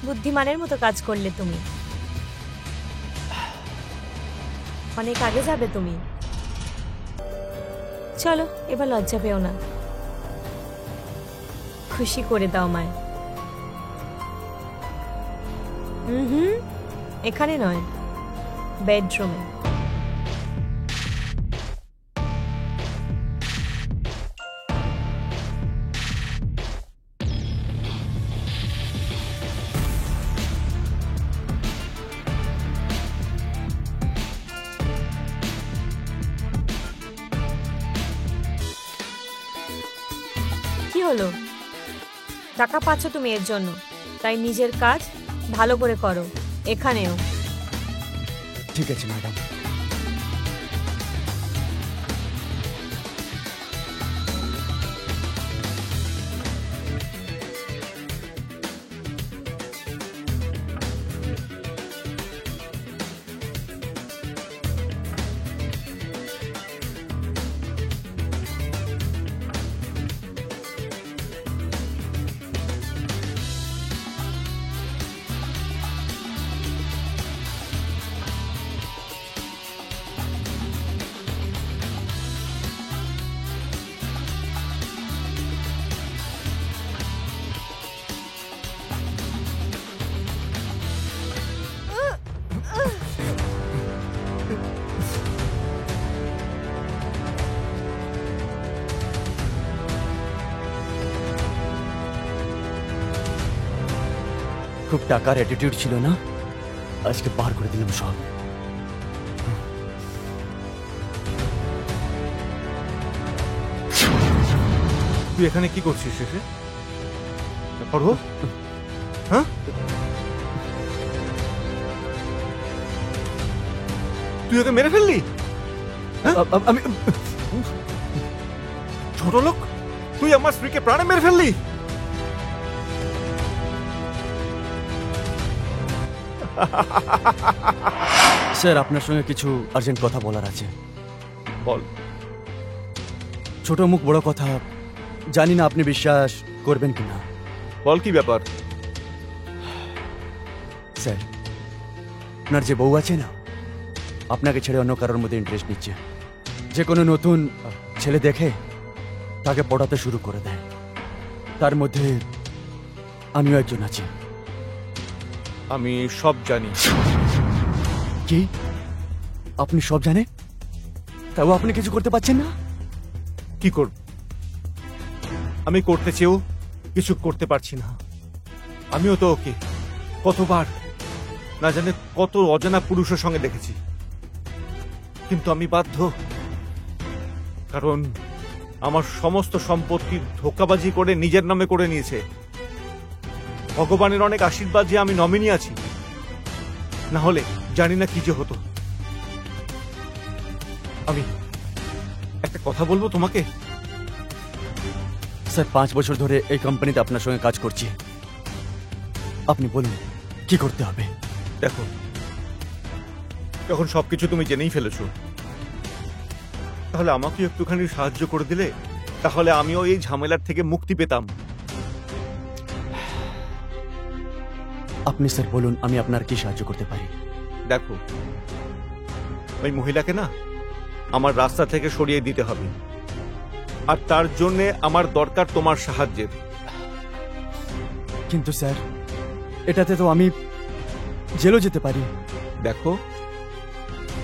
বুদ্ধিমানের মতো কাজ করলে তুমি। অনেক আগে যাবে তুমি। চলো, এবার লজ্জা পেও না, খুশি করে দাও মায়। এখানে নয়, বেডরুমে। কি হলো? টাকা পাচ্ছ তুমি এর জন্য, তাই নিজের কাজ ভালো করে করো। এখানেও। ঠিক আছে ম্যাডাম। খুব টাকার অ্যাটিটিউড ছিল না, আজকে বার করে দিলাম সব। তুই এখানে কি করছিস শেষে? পড়ো। হ্যাঁ, তুই ওকে মেরে ফেললি? আমি ছোট লোক, তুই আমার স্ত্রীকে প্রাণে মেরে ফেললি? স্যার, আপনার সঙ্গে কিছু আর্জেন্ট কথা বলার আছে। বল। ছোট মুখ বড় কথা, জানি না আপনি বিশ্বাস করবেন কিনা। বল, কি ব্যাপার? স্যার, আপনার যে বউ আছে না, আপনাকে ছেড়ে অন্য কারোর মধ্যে ইন্টারেস্ট নিচ্ছে। যে কোনো নতুন ছেলে দেখে তাকে পড়াতে শুরু করে দেয়। তার মধ্যে আমিও একজন আছি। আমি সব জানি। কি আপনি সব জানেন, তাও আপনি কিছু করতে পারছেন না? কি করব? আমি করতে চেয়েও কিছু করতে পারছি না। আমিও তো ওকে কতবার না জানে কত অজানা পুরুষের সঙ্গে দেখেছি, কিন্তু আমি বাধ্য, কারণ আমার সমস্ত সম্পত্তি ধোঁকাবাজি করে নিজের নামে করে নিয়েছে। ভগবানের অনেক আশীর্বাদ যে আমি নমিনি আছি, না হলে জানি না কি যে হতো। আমি একটা কথা বলবো তোমাকে। স্যার 5 বছর ধরে এই কোম্পানিতে আপনার সঙ্গে কাজ করছি, আপনি বলুন কি করতে হবে। দেখো, যখন সবকিছু তুমি জেনেই ফেলেছো, তাহলে আমাকে একটুখানি সাহায্য করে দিলে তাহলে আমিও এই ঝামেলার থেকে মুক্তি পেতাম। আপনি স্যার বলুন, আমি আপনার কি সাহায্য করতে পারি? দেখো, ওই মহিলাকে না আমার রাস্তা থেকে সরিয়ে দিতে হবে, আর তার জন্য আমার দরকার তোমার সাহায্যের। কিন্তু স্যার এটাতে তো আমি জেলও যেতে পারি। দেখো,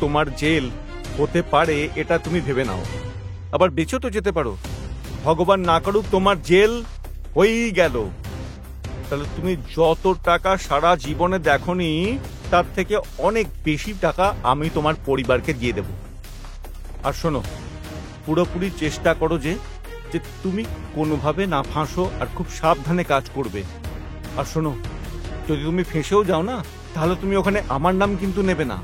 তোমার জেল হতে পারে এটা তুমি ভেবে নাও, আবার বেঁচেও তো যেতে পারো। ভগবান না করুক তোমার জেল হয়েই গেল, তাহলে তুমি যত টাকা সারা জীবনে দেখোনি তার থেকে অনেক বেশি টাকা আমি তোমার পরিবারকে দিয়ে দেব। আর শোনো, পুরোপুরি চেষ্টা করো যে তুমি কোনোভাবে না ফাঁসো, আর খুব সাবধানে কাজ করবে। আর শোনো, যদি তুমি ফেঁসেও যাও না, তাহলে তুমি ওখানে আমার নাম কিন্তু নেবে না।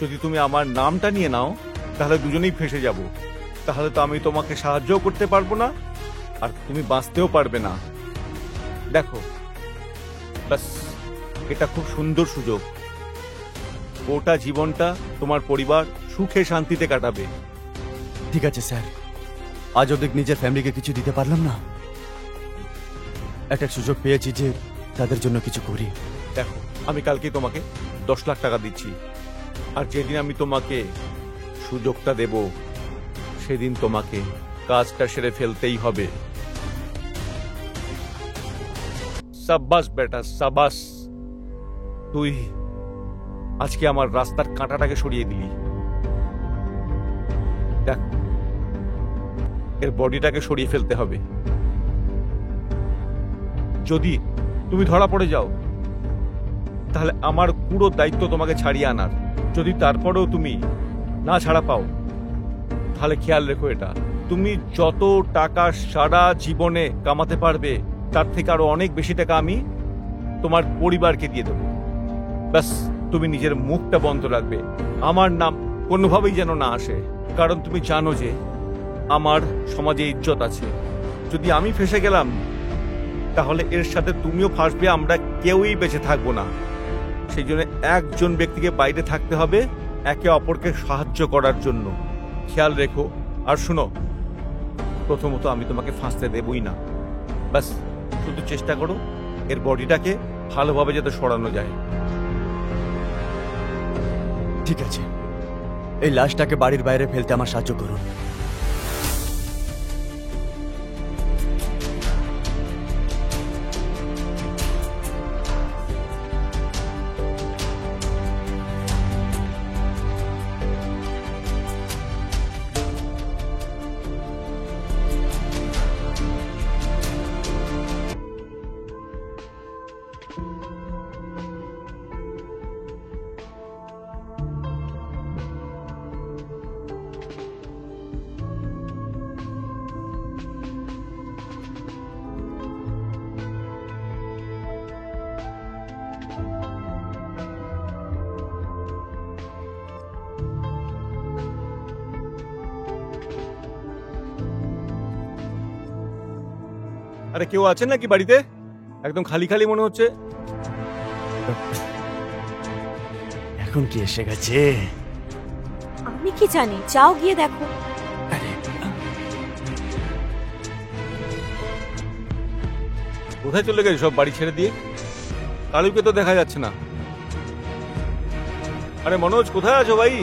যদি তুমি আমার নামটা নিয়ে নাও, তাহলে দুজনেই ফেঁসে যাব। তাহলে তো আমি তোমাকে সাহায্যও করতে পারবো না, আর তুমি বাঁচতেও পারবে না। দেখো, বাস এটা খুব সুন্দর সুযোগ। গোটা জীবনটা তোমার পরিবার সুখে শান্তিতে কাটাবে। ঠিক আছে স্যার, আজ অবধি নিজের ফ্যামিলিকে কিছু দিতে পারলাম না, একটা সুযোগ পেয়েছি যে তাদের জন্য কিছু করি। দেখো, আমি কালকে তোমাকে 10 লাখ টাকা দিচ্ছি, আর যেদিন আমি তোমাকে সুযোগটা দেব সেদিন তোমাকে কাজটা সেরে ফেলতেই হবে। সাব্বাস বেটা, সাব্বাস। তুই আজকে আমার রাস্তার কাঁটাটাকে সরিয়ে দিলি। দেখ, এর বডিটাকে সরিয়ে ফেলতে হবে। যদি তুমি ধরা পড়ে যাও, তাহলে আমার পুরো দায়িত্ব তোমাকে ছাড়িয়ে আনার। যদি তারপরেও তুমি না ছাড়া পাও, তাহলে খেয়াল রেখো এটা, তুমি যত টাকা সারা জীবনে কামাতে পারবে তার থেকে আরো অনেক বেশি টাকা আমি তোমার পরিবারকে দিয়ে দেবো। ব্যাস, তুমি নিজের মুখটা বন্ধ রাখবে, আমার নাম কোনোভাবেই যেন না আসে। কারণ তুমি জানো যে আমার সমাজে ইজ্জত আছে। যদি আমি ফেঁসে গেলাম, তাহলে এর সাথে তুমিও ফাঁসবে, আমরা কেউই বেঁচে থাকবো না। সেই জন্য একজন ব্যক্তিকে বাইরে থাকতে হবে একে অপরকে সাহায্য করার জন্য। খেয়াল রেখো। আর শুনো, প্রথমত আমি তোমাকে ফাঁসতে দেবই না। ব্যাস, শুধু চেষ্টা করো এর বডিটাকে ভালোভাবে যাতে সরানো যায়। ঠিক আছে, এই লাশটাকে বাড়ির বাইরে ফেলতে আমার সাহায্য করুন। আরে কেউ আছেন নাকি বাড়িতে? একদম খালি খালি মনে হচ্ছে। এখন কি এসে গেছে? আমি কি জানি, যাও গিয়ে দেখো। আরে কোথায় চলে গেছে সব বাড়ি ছেড়ে দিয়ে? কালুকে তো দেখা যাচ্ছে না। আরে মনোজ, কোথায় আছো ভাই?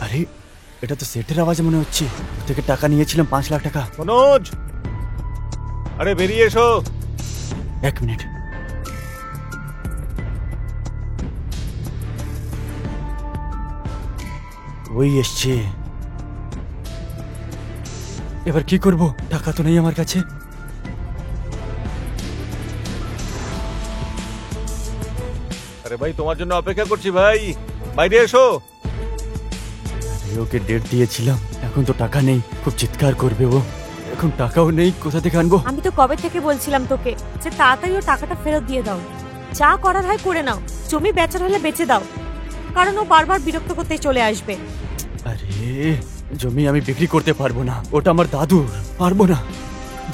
আরে, এটা তো সেটের আওয়াজ মনে হচ্ছে। ওর থেকে টাকা নিয়েছিলাম 5 লাখ টাকা। মনোজ, আরে বেরিয়ে এসো। 1 মিনিট। ওই এসছে। এবার কি করব? টাকা তো নেই আমার কাছে। আরে ভাই, তোমার জন্য অপেক্ষা করছি ভাই, বাইরে এসো। আরে ওকে ডেট দিয়েছিলাম, এখন তো টাকা নেই। খুব চিৎকার করবে ও। এখন টাকাও নেই, কোথা থেকে আনবো? আমি তো কবে থেকে বলছিলাম তোকে যে তাড়াতাড়ি ও টাকাটা ফেরত দিয়ে দাও। যা করার হয় করে নাও, জমি বেচার হলে বেচে দাও, কারণ ও বারবার বিরক্ত করতেই চলে আসবে। আরে জমি আমি বিক্রি করতে পারবো না, ওটা আমার দাদুর। পারবো না।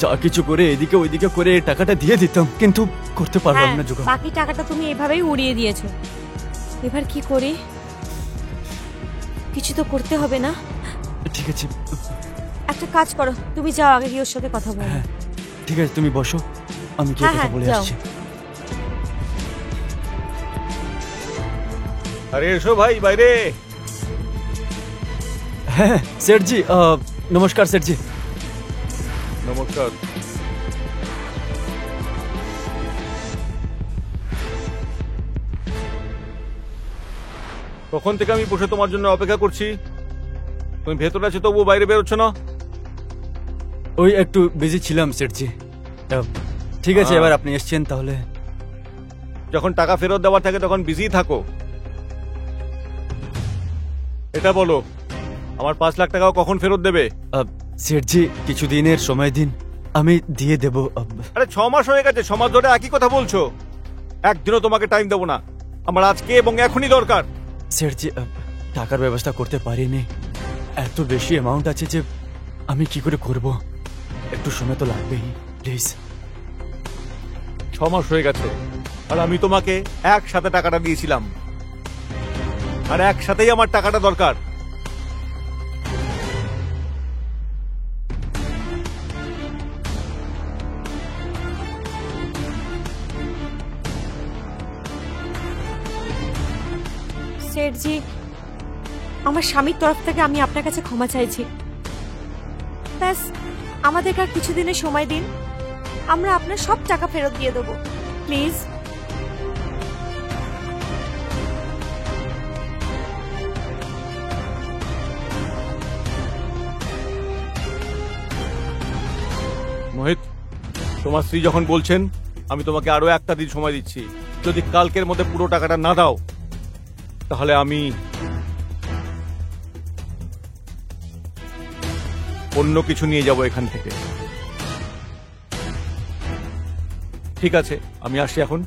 যা কিছু করে এদিকে ওইদিকে করে টাকাটা দিয়ে দিতাম, কিন্তু করতে পারলাম হ্যাঁ, না জোগাড়। বাকি টাকাটা তুমি এভাবেই উড়িয়ে দিয়েছো। এবার কি করি? কিছু তো করতে হবে না? ঠিক আছে, একটা কাজ করো, তুমি যাও আগে গিয়ে ওর সাথে কথা বলো। হ্যাঁ ঠিক আছে, তুমি বসো, আমি কি হ্যাঁ, কথা হ্যাঁ, বলে যাও। আসছি। আরে এসো ভাই, বাইরে। হ্যাঁ সেঠজি, নমস্কার সেঠজি। নমস্কার। কখন থেকে আমি বসে তোমার জন্য অপেক্ষা করছি, তুমি ভেতরে আছো তবুও বাইরে বেরোচ্ছ না। ওই একটু বিজি ছিলাম সেঠজি। ঠিক আছে, এবার আপনি এসছেন তাহলে। যখন টাকা ফেরত দেওয়ার থাকে তখন বিজি থাকো। এটা বলো, আমার 5 লাখ টাকাও কখন ফেরত দেবে? সেঠজি কিছু দিনের সময় দিন, আমি দিয়ে দেব। আরে 6 মাস হয়ে গেছে, 6 মাস ধরে একই কথা বলছো। একদিনও তোমাকে টাইম দেবো না, আমার আজকে এবং এখনই দরকার। সেঠজি টাকার ব্যবস্থা করতে পারিনি, এত বেশি অ্যামাউন্ট আছে যে আমি কি করে করব। একটু সময় তো লাগবেই, প্লিজ। 6 মাস হয়ে গেছে, আর আমি তোমাকে একসাথে টাকাটা দিয়েছিলাম, আর একসাথেই আমার টাকাটা দরকার। সেঠজি, আমার স্বামীর তরফ থেকে আমি আপনার কাছে ক্ষমা চাইছি। ব্যাস, আমাদেরকে আর কিছুদিনের সময় দিন, আমরা আপনার সব টাকা ফেরত দিয়ে দেবো, প্লিজ। মোহিত, তোমার স্ত্রী যখন বলছেন, আমি তোমাকে আরো একটা দিন সময় দিচ্ছি। যদি কালকের মধ্যে পুরো টাকাটা না দাও, তাহলে আমি অন্য কিছু নিয়ে যাব এখান থেকে। ঠিক আছে, আমি আসছি এখন।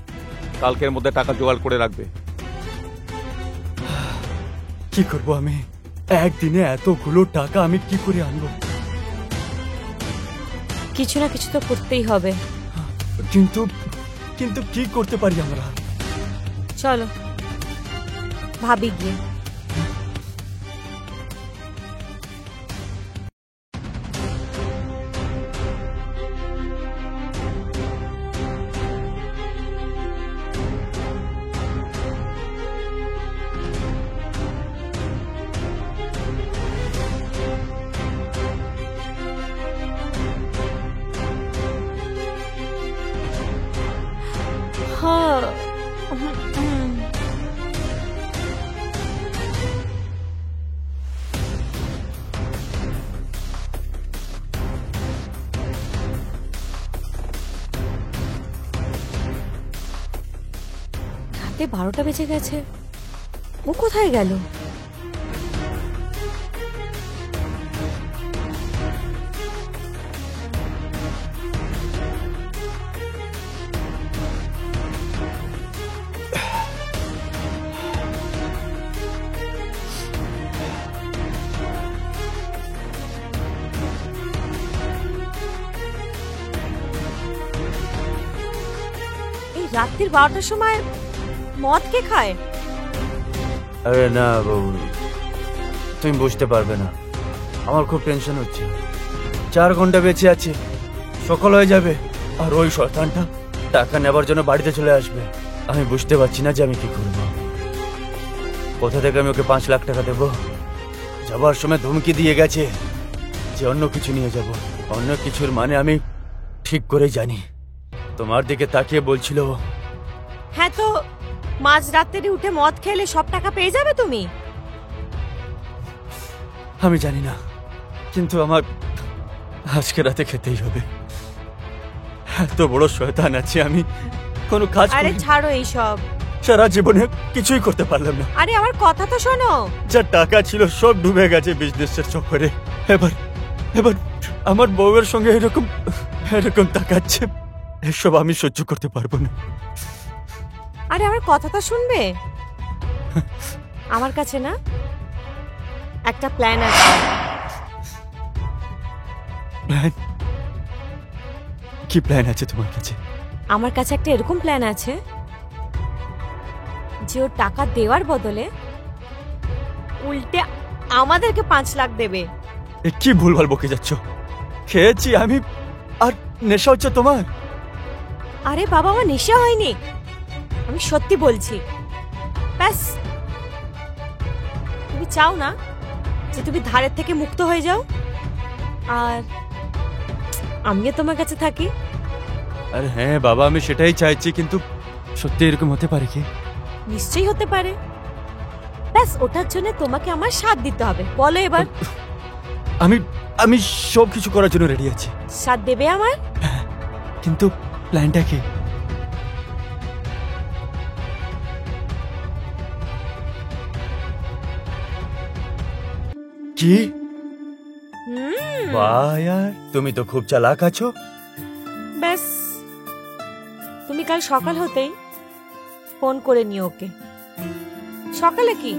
কালকের মধ্যে টাকা জোগাড় করে রাখবে। কি করব আমি? একদিনে এতগুলো টাকা আমি কি করে আনবো? কিছু না কিছু তো করতেই হবে। কিন্তু কিন্তু কি করতে পারি আমরা? চলো ভাবি গিয়ে। হ্যাঁ, রাতে 12টা বেজে গেছে, ও কোথায় গেল? এই রাত্রির 12টার সময় মদ কে খায়? আরে না বাবু, তুমি বুঝতে পারবে না, আমার খুব টেনশন হচ্ছে। 4 ঘন্টা বেঁচে আছে, সকাল হয়ে যাবে, আর ওই শয়তানটা টাকা নেবার জন্য বাড়িতে চলে আসবে। আমি বুঝতে পারছি না যে আমি কি করব। কোথা থেকে আমি ওকে 5 লাখ টাকা দেবো? যাবার সময় ধমকি দিয়ে গেছে যে অন্য কিছু নিয়ে যাব। অন্য কিছুর মানে আমি ঠিক করে জানি। তোমার দিকে তাকিয়ে বলছিল, হ্যাঁ, তো মাঝ রাত্রে উঠে মদ খেলে সব টাকা পেয়ে যাবে তুমি। আমি জানি না, কিন্তু আমার আজকে রাতে খেতেই হবে। এত বড় শয়তান আছে, আমি কোনো কাজ আরে করিনি। ছাড়ো এইসব। সারা জীবনে কিছুই করতে পারলাম না। আরে আমার কথা তো শোনো। যা টাকা ছিল সব ডুবে গেছে বিজনেসের চক্করে। এবার এবার আমার বউয়ের সঙ্গে এরকম এরকম তাকাচ্ছে, এসব আমি সহ্য করতে পারবো না। আরে আমার কথা তো শুনবে। আমার কাছে না একটা প্ল্যান আছে। প্ল্যান? কি প্ল্যান আছে তোমার কাছে? আমার কাছে একটা এরকম প্ল্যান আছে যে ও টাকা দেওয়ার বদলে উল্টে আমাদেরকে 5 লাখ দেবে। এ কি ভুলভাল বকে যাচ্ছ? খেয়েছি আমি, আর নেশা হচ্ছে তোমার? আরে বাবা, আমার নেশা হয়নি, আমি সত্যি বলছি। ব্যাস তুমি চাও না যে তুমি ধারের থেকে মুক্ত হয়ে যাও আর আমিও তোমার কাছে থাকি? আরে হ্যাঁ বাবা, আমি সেটাই চাইছি, কিন্তু সত্যি এরকম হতে পারে কি? নিশ্চয়ই হতে পারে। ব্যাস ওটার জন্য তোমাকে আমার সাথ দিতে হবে। বলো এবার। আমি আমি সব কিছু করার জন্য রেডি আছি, সাথ দেবে আমার? কিন্তু প্ল্যানটা কি? কি? বাহ यार, তুমি তো খুব চালাক আছো। ব্যাস তুমি কাল সকাল হতেই ফোন করে নিও ওকে। সকালে কি,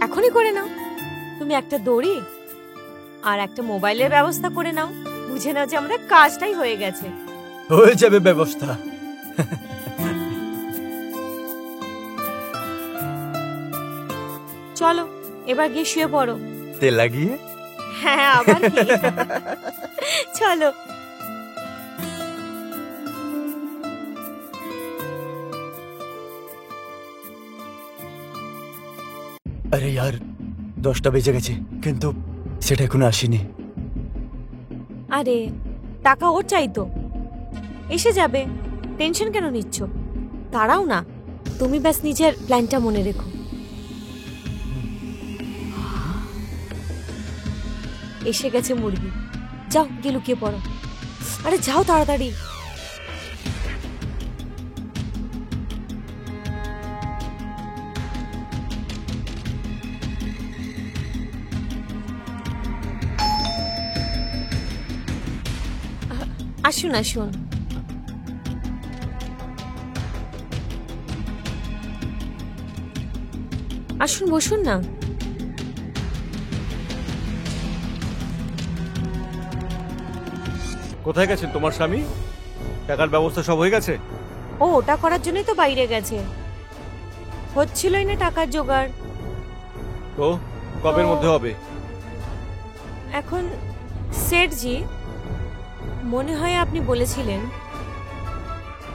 এখনই করে নাও। তুমি একটা দড়ি আর একটা মোবাইলের ব্যবস্থা করে নাও, বুঝে নাও যে আমরা কাজটাই হয়ে গেছে। হয়ে যাবে ব্যবস্থা। চলো এবার গিয়ে শুয়ে পড়ো। তেল লাগিয়ে? হ্যাঁ আবার কি? চলো। আরে यार 10টা বেজে গেছে, কিন্তু সেটা এখনো আসেনি। আরে টাকা ওর চাই তো, এসে যাবে, টেনশন কেন নিচ্ছ? দাঁড়াও না, তুমি ব্যাস নিজের প্ল্যানটা মনে রেখো। এসে গেছে মুরগি, যাও গিয়ে লুকিয়ে পড়ো। আরে যাও তাড়াতাড়ি। আসুন আসুন। আসুন বসুন না। কোথায় গেছেন তোমার স্বামী? টাকার ব্যবস্থা সব হয়ে গেছে? ও ওটা করার জন্যই তো বাইরে গেছে, হচ্ছিলই না টাকার জোগাড়। তো কবের মধ্যে হবে? এখন সেঠজি, মনে হয় আপনি বলেছিলেন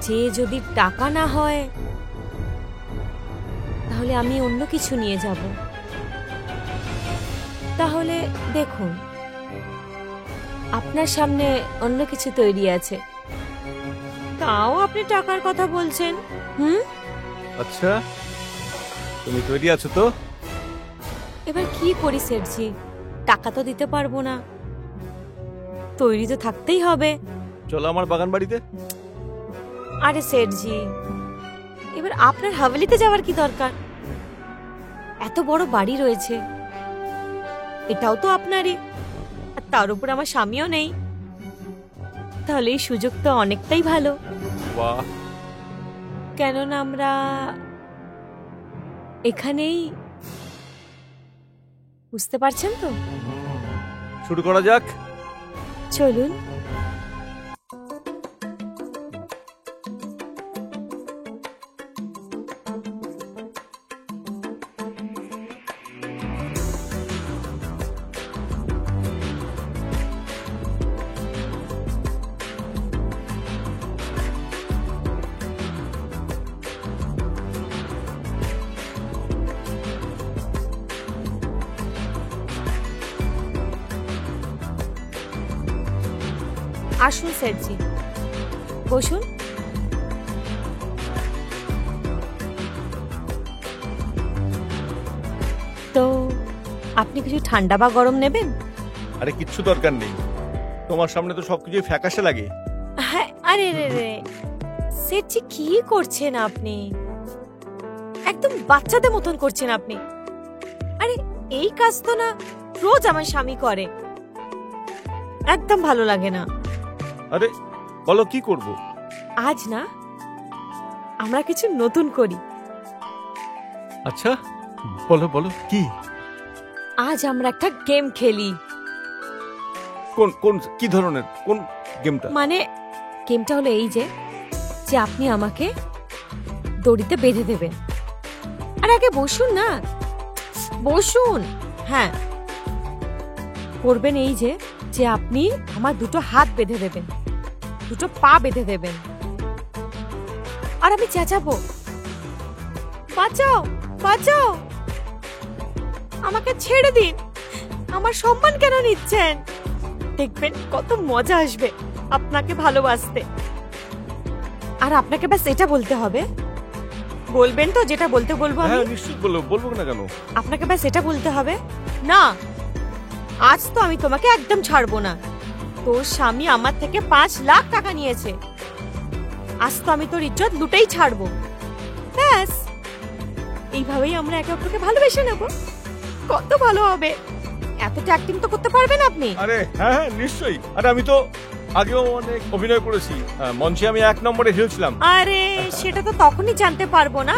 যে যদি টাকা না হয় তাহলে আমি অন্য কিছু নিয়ে যাব। তাহলে দেখুন, আপনার সামনে অন্য কিছু তৈরি আছে, তাও আপনি টাকার কথা বলছেন। আচ্ছা, তুমি তৈরি আছো তো? এবার কি করি সেঠজি, টাকা তো দিতে পারবো না, তৈরি তো থাকতেই হবে। চলো আমার বাগান বাড়িতে। আরে সেঠজি, এবার আপনার হাভেলিতে যাওয়ার কি দরকার? এত বড় বাড়ি রয়েছে, এটাও তো আপনারই, আর তার উপর আমার স্বামীও নেই, তাহলে এই সুযোগ তো অনেকটাই ভালো। বাহ, কেননা আমরা এখানেই, বুঝতে পারছেন তো? শুরু করা যাক। চলুন। আসুন সেঠজি, বসুন। তো আপনি কিছু ঠান্ডা বা গরম নেবেন? আরে কিচ্ছু দরকার নেই, তোমার সামনে তো সবকিছু ফ্যাকাশে লাগে। হ্যাঁ, আরে রে রে সেটজি কি করছেন আপনি? একদম বাচ্চাদের মতন করছেন আপনি। আরে এই কাজ তো না রোজ আমার স্বামী করে, একদম ভালো লাগে না। আরে বলো কি করব? আজ না আমরা কিছু নতুন করি। আচ্ছা বলো বলো কি? আজ আমরা একটা গেম খেলি। কোন কোন কি ধরনের কোন গেমটা? মানে গেমটা হলো এই যে যে আপনি আমাকে দড়িতে বেঁধে দেবেন। আর আগে বসুন না, বসুন। হ্যাঁ, করবেন এই যে যে আপনি আমার দুটো হাত বেঁধে দেবেন, দুটো পা বেঁধে দেবেন, আর আমি চেঁচাবো, বাঁচাও বাঁচাও, আমাকে ছেড়ে দিন, আমার সম্মান কেন নিচ্ছেন? দেখবেন কত মজা আসবে আপনাকে ভালোবাসতে। আর আপনাকে ব্যাস এটা বলতে হবে, বলবেন তো যেটা বলতে বলবো আমি? হ্যাঁ নিশ্চয়ই বলবো না কেন? আপনাকে ব্যাস এটা বলতে হবে, না আজ তো আমি তোমাকে একদম ছাড়বো না। তোর স্বামী আমার থেকে 5 লাখ টাকা নিয়েছে, আজ তো আমি তোর ইজ্জত লুটেই ছাড়বো। ব্যাস এইভাবেই আমরা একে অপরকে ভালোবেসে নেব, কত ভালো হবে। এতটা অ্যাক্টিং তো করতে পারবেন আপনি। আরে হ্যাঁ হ্যাঁ নিশ্চয়ই। আরে আমি তো আগেও অনেক অভিনয় করেছি, মঞ্চে আমি 1 নম্বরে হিরো ছিলাম। আরে সেটা তো তখনই জানতে পারবো না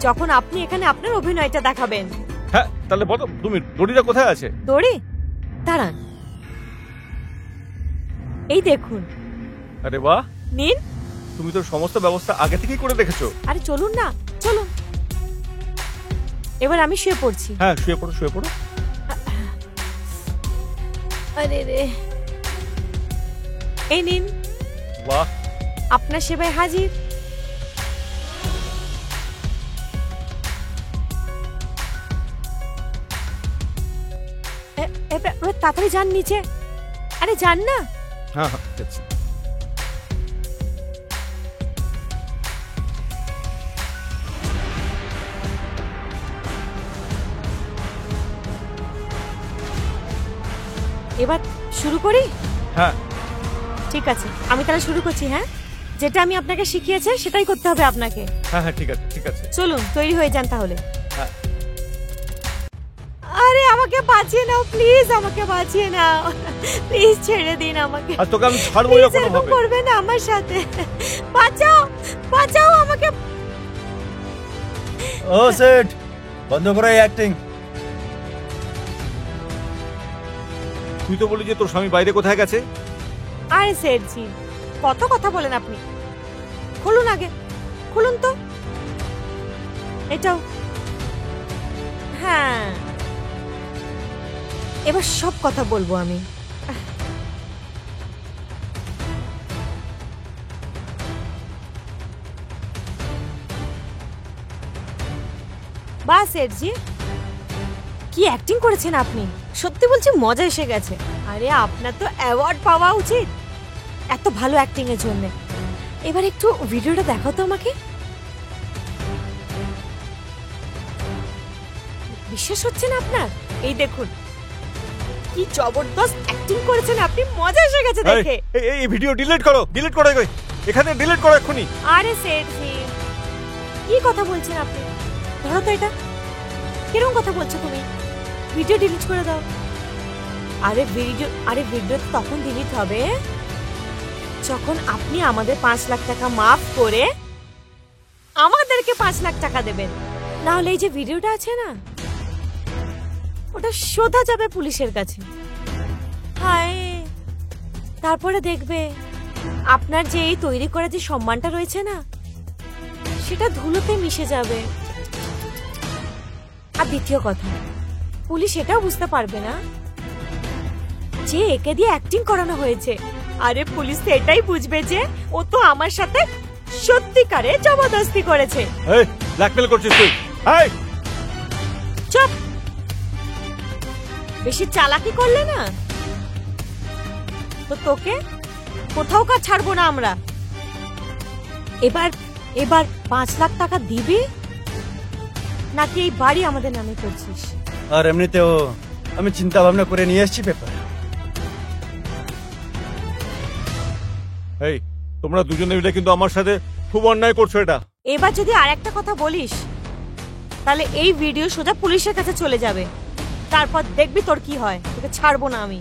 যখন আপনি এখানে আপনার অভিনয়টা দেখাবেন। হ্যাঁ তাহলে বলো তুমি দড়িটা কোথায় আছে? দড়ি দাঁড়ান, এই দেখুন, আরে বাহ, নিন। তুমি তো সমস্ত ব্যবস্থা আগে থেকেই করে রেখেছো। আরে চলুন না, চলুন। এবার আমি শুয়ে পড়ছি। হ্যাঁ শুয়ে পড়ো শুয়ে পড়ো। আরে রে, এই নিন, বাহ, আপনার সেবায় হাজির। এবার তাড়াতাড়ি যান নিচে, আরে যান না। হ্যাঁ হ্যাঁ ঠিক আছে। এবার শুরু করি? হ্যাঁ ঠিক আছে, আমি তাহলে শুরু করছি। হ্যাঁ, যেটা আমি আপনাকে শিখিয়েছে সেটাই করতে হবে আপনাকে। হ্যাঁ হ্যাঁ ঠিক আছে ঠিক আছে। চলুন তৈরি হয়ে যান তাহলে। হ্যাঁ। আরে আমাকে বাঁচিয়ে নাও প্লিজ, আমাকে বাঁচিয়ে নাও প্লিজ, ছেড়ে দিন আমাকে। আর তোকে আমি ছাড়বো না Please, কোনো এরকম ভাবে। করবে না আমার সাথে, বাঁচাও বাঁচাও আমাকে। ও সেট, বন্ধ করো এই অ্যাক্টিং। তুই তো বলি যে তোর স্বামী বাইরে কোথায় গেছে। আরে সেটজি কত কথা বলেন আপনি, খুলুন আগে, খুলুন তো এটাও। হ্যাঁ, এবার সব কথা বলবো আমি। বাস সেটজি, কি অ্যাক্টিং করেছেন আপনি, সত্যি বলছি মজা এসে গেছে। আরে আপনার তো অ্যাওয়ার্ড পাওয়া উচিত এত ভালো অ্যাক্টিং এর জন্য। এবার একটু ভিডিওটা দেখাও তো আমাকে। বিশ্বাস হচ্ছে না আপনার? এই দেখুন কি জবরদস্ত অ্যাক্টিং করেছেন আপনি, মজা এসে গেছে দেখে। এই ভিডিও ডিলিট করো, ডিলিট করো এখানে, ডিলিট করো এক্ষুনি। আরে সেটজি কি কথা বলছেন আপনি, ধরো তো এটা, কিরকম কথা বলছো তুমি? ভিডিও ডিলিট করে দাও। আরে ভিডিও তো তখন ডিলিট হবে যখন আপনি আমাদের 5 লাখ টাকা মাফ করে আমাদেরকে 5 লাখ টাকা দেবেন। না হলে এই যে ভিডিওটা আছে না, ওটা সোজা যাবে পুলিশের কাছে। হায়, তারপরে দেখবে আপনার যে এই তৈরি করা যে সম্মানটা রয়েছে না, সেটা ধুলোতে মিশে যাবে। আর দ্বিতীয় কথা, পুলিশ এটাও বুঝতে পারবে না যে একে দিয়ে অ্যাক্টিং করানো হয়েছে। আরে পুলিশ তো এটাই বুঝবে যে ও তো আমার সাথে সত্যিকারে জবরদস্তি করেছে। এই ব্ল্যাকমেল করছিস তুই? এই চুপ, বেশি চালাকি করলে না তো তোকে কোথাও কাজ ছাড়বো না আমরা। এবার 5 লাখ টাকা দিবি নাকি এই বাড়ি আমাদের নামে করছিস? আর এমনিতেও আমি চিন্তা ভাবনা করে নিয়ে এসেছি পেপার। এই তোমরা দুজনে মিলে কিন্তু আমার সাথে খুব অন্যায় করছো এটা। এবার যদি আর একটা কথা বলিস তাহলে এই ভিডিও সোজা পুলিশের কাছে চলে যাবে, তারপর দেখবি তোর কি হয়, তোকে ছাড়বো না আমি।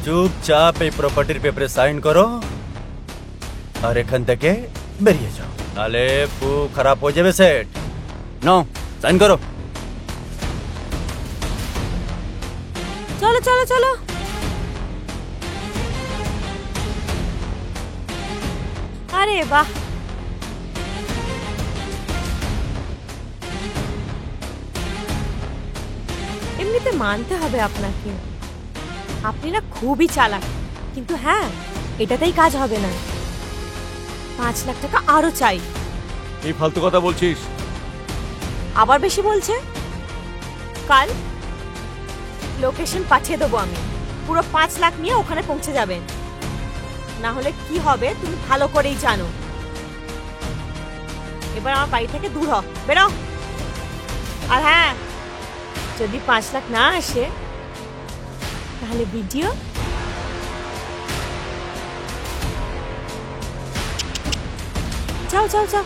চুপচাপ এই প্রপার্টির পেপারে সাইন করো আর এখান থেকে বেরিয়ে যাও, তাহলে খুব খারাপ হয়ে যাবে সেট। নাও সাইন করো। চলো চলো চলো। আরে বাহ, এমনিতে মানতে হবে আপনাকে, আপনি না খুবই চালাক, কিন্তু হ্যাঁ এটাতেই কাজ হবে না, 5 লাখ টাকা আরো চাই। এই ফালতু কথা বলছিস? আবার বেশি বলছে? কাল লোকেশন পাঠিয়ে দেবো আমি, পুরো 5 লাখ নিয়ে ওখানে পৌঁছে যাবেন, না হলে কি হবে তুমি ভালো করেই জানো। এবার আমার বাড়ি থেকে দূর হ, বেরো। আর হ্যাঁ, যদি 5 লাখ না আসে তাহলে ভিডিও যাও যাও যাও।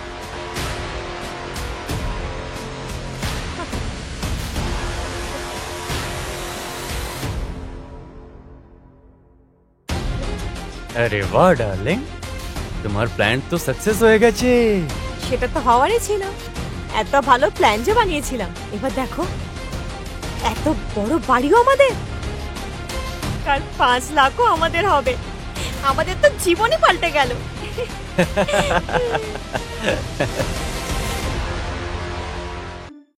আরে বাহ ডার্লিং, তোমার প্ল্যান তো সাকসেস হয়ে গেছে। সেটা তো হওয়ারই ছিল, এত ভালো প্ল্যান যে বানিয়েছিলাম। এবার দেখো এত বড় বাড়িও আমাদের, আর 5 লাখও আমাদের হবে, আমাদের তো জীবনই পাল্টে গেল।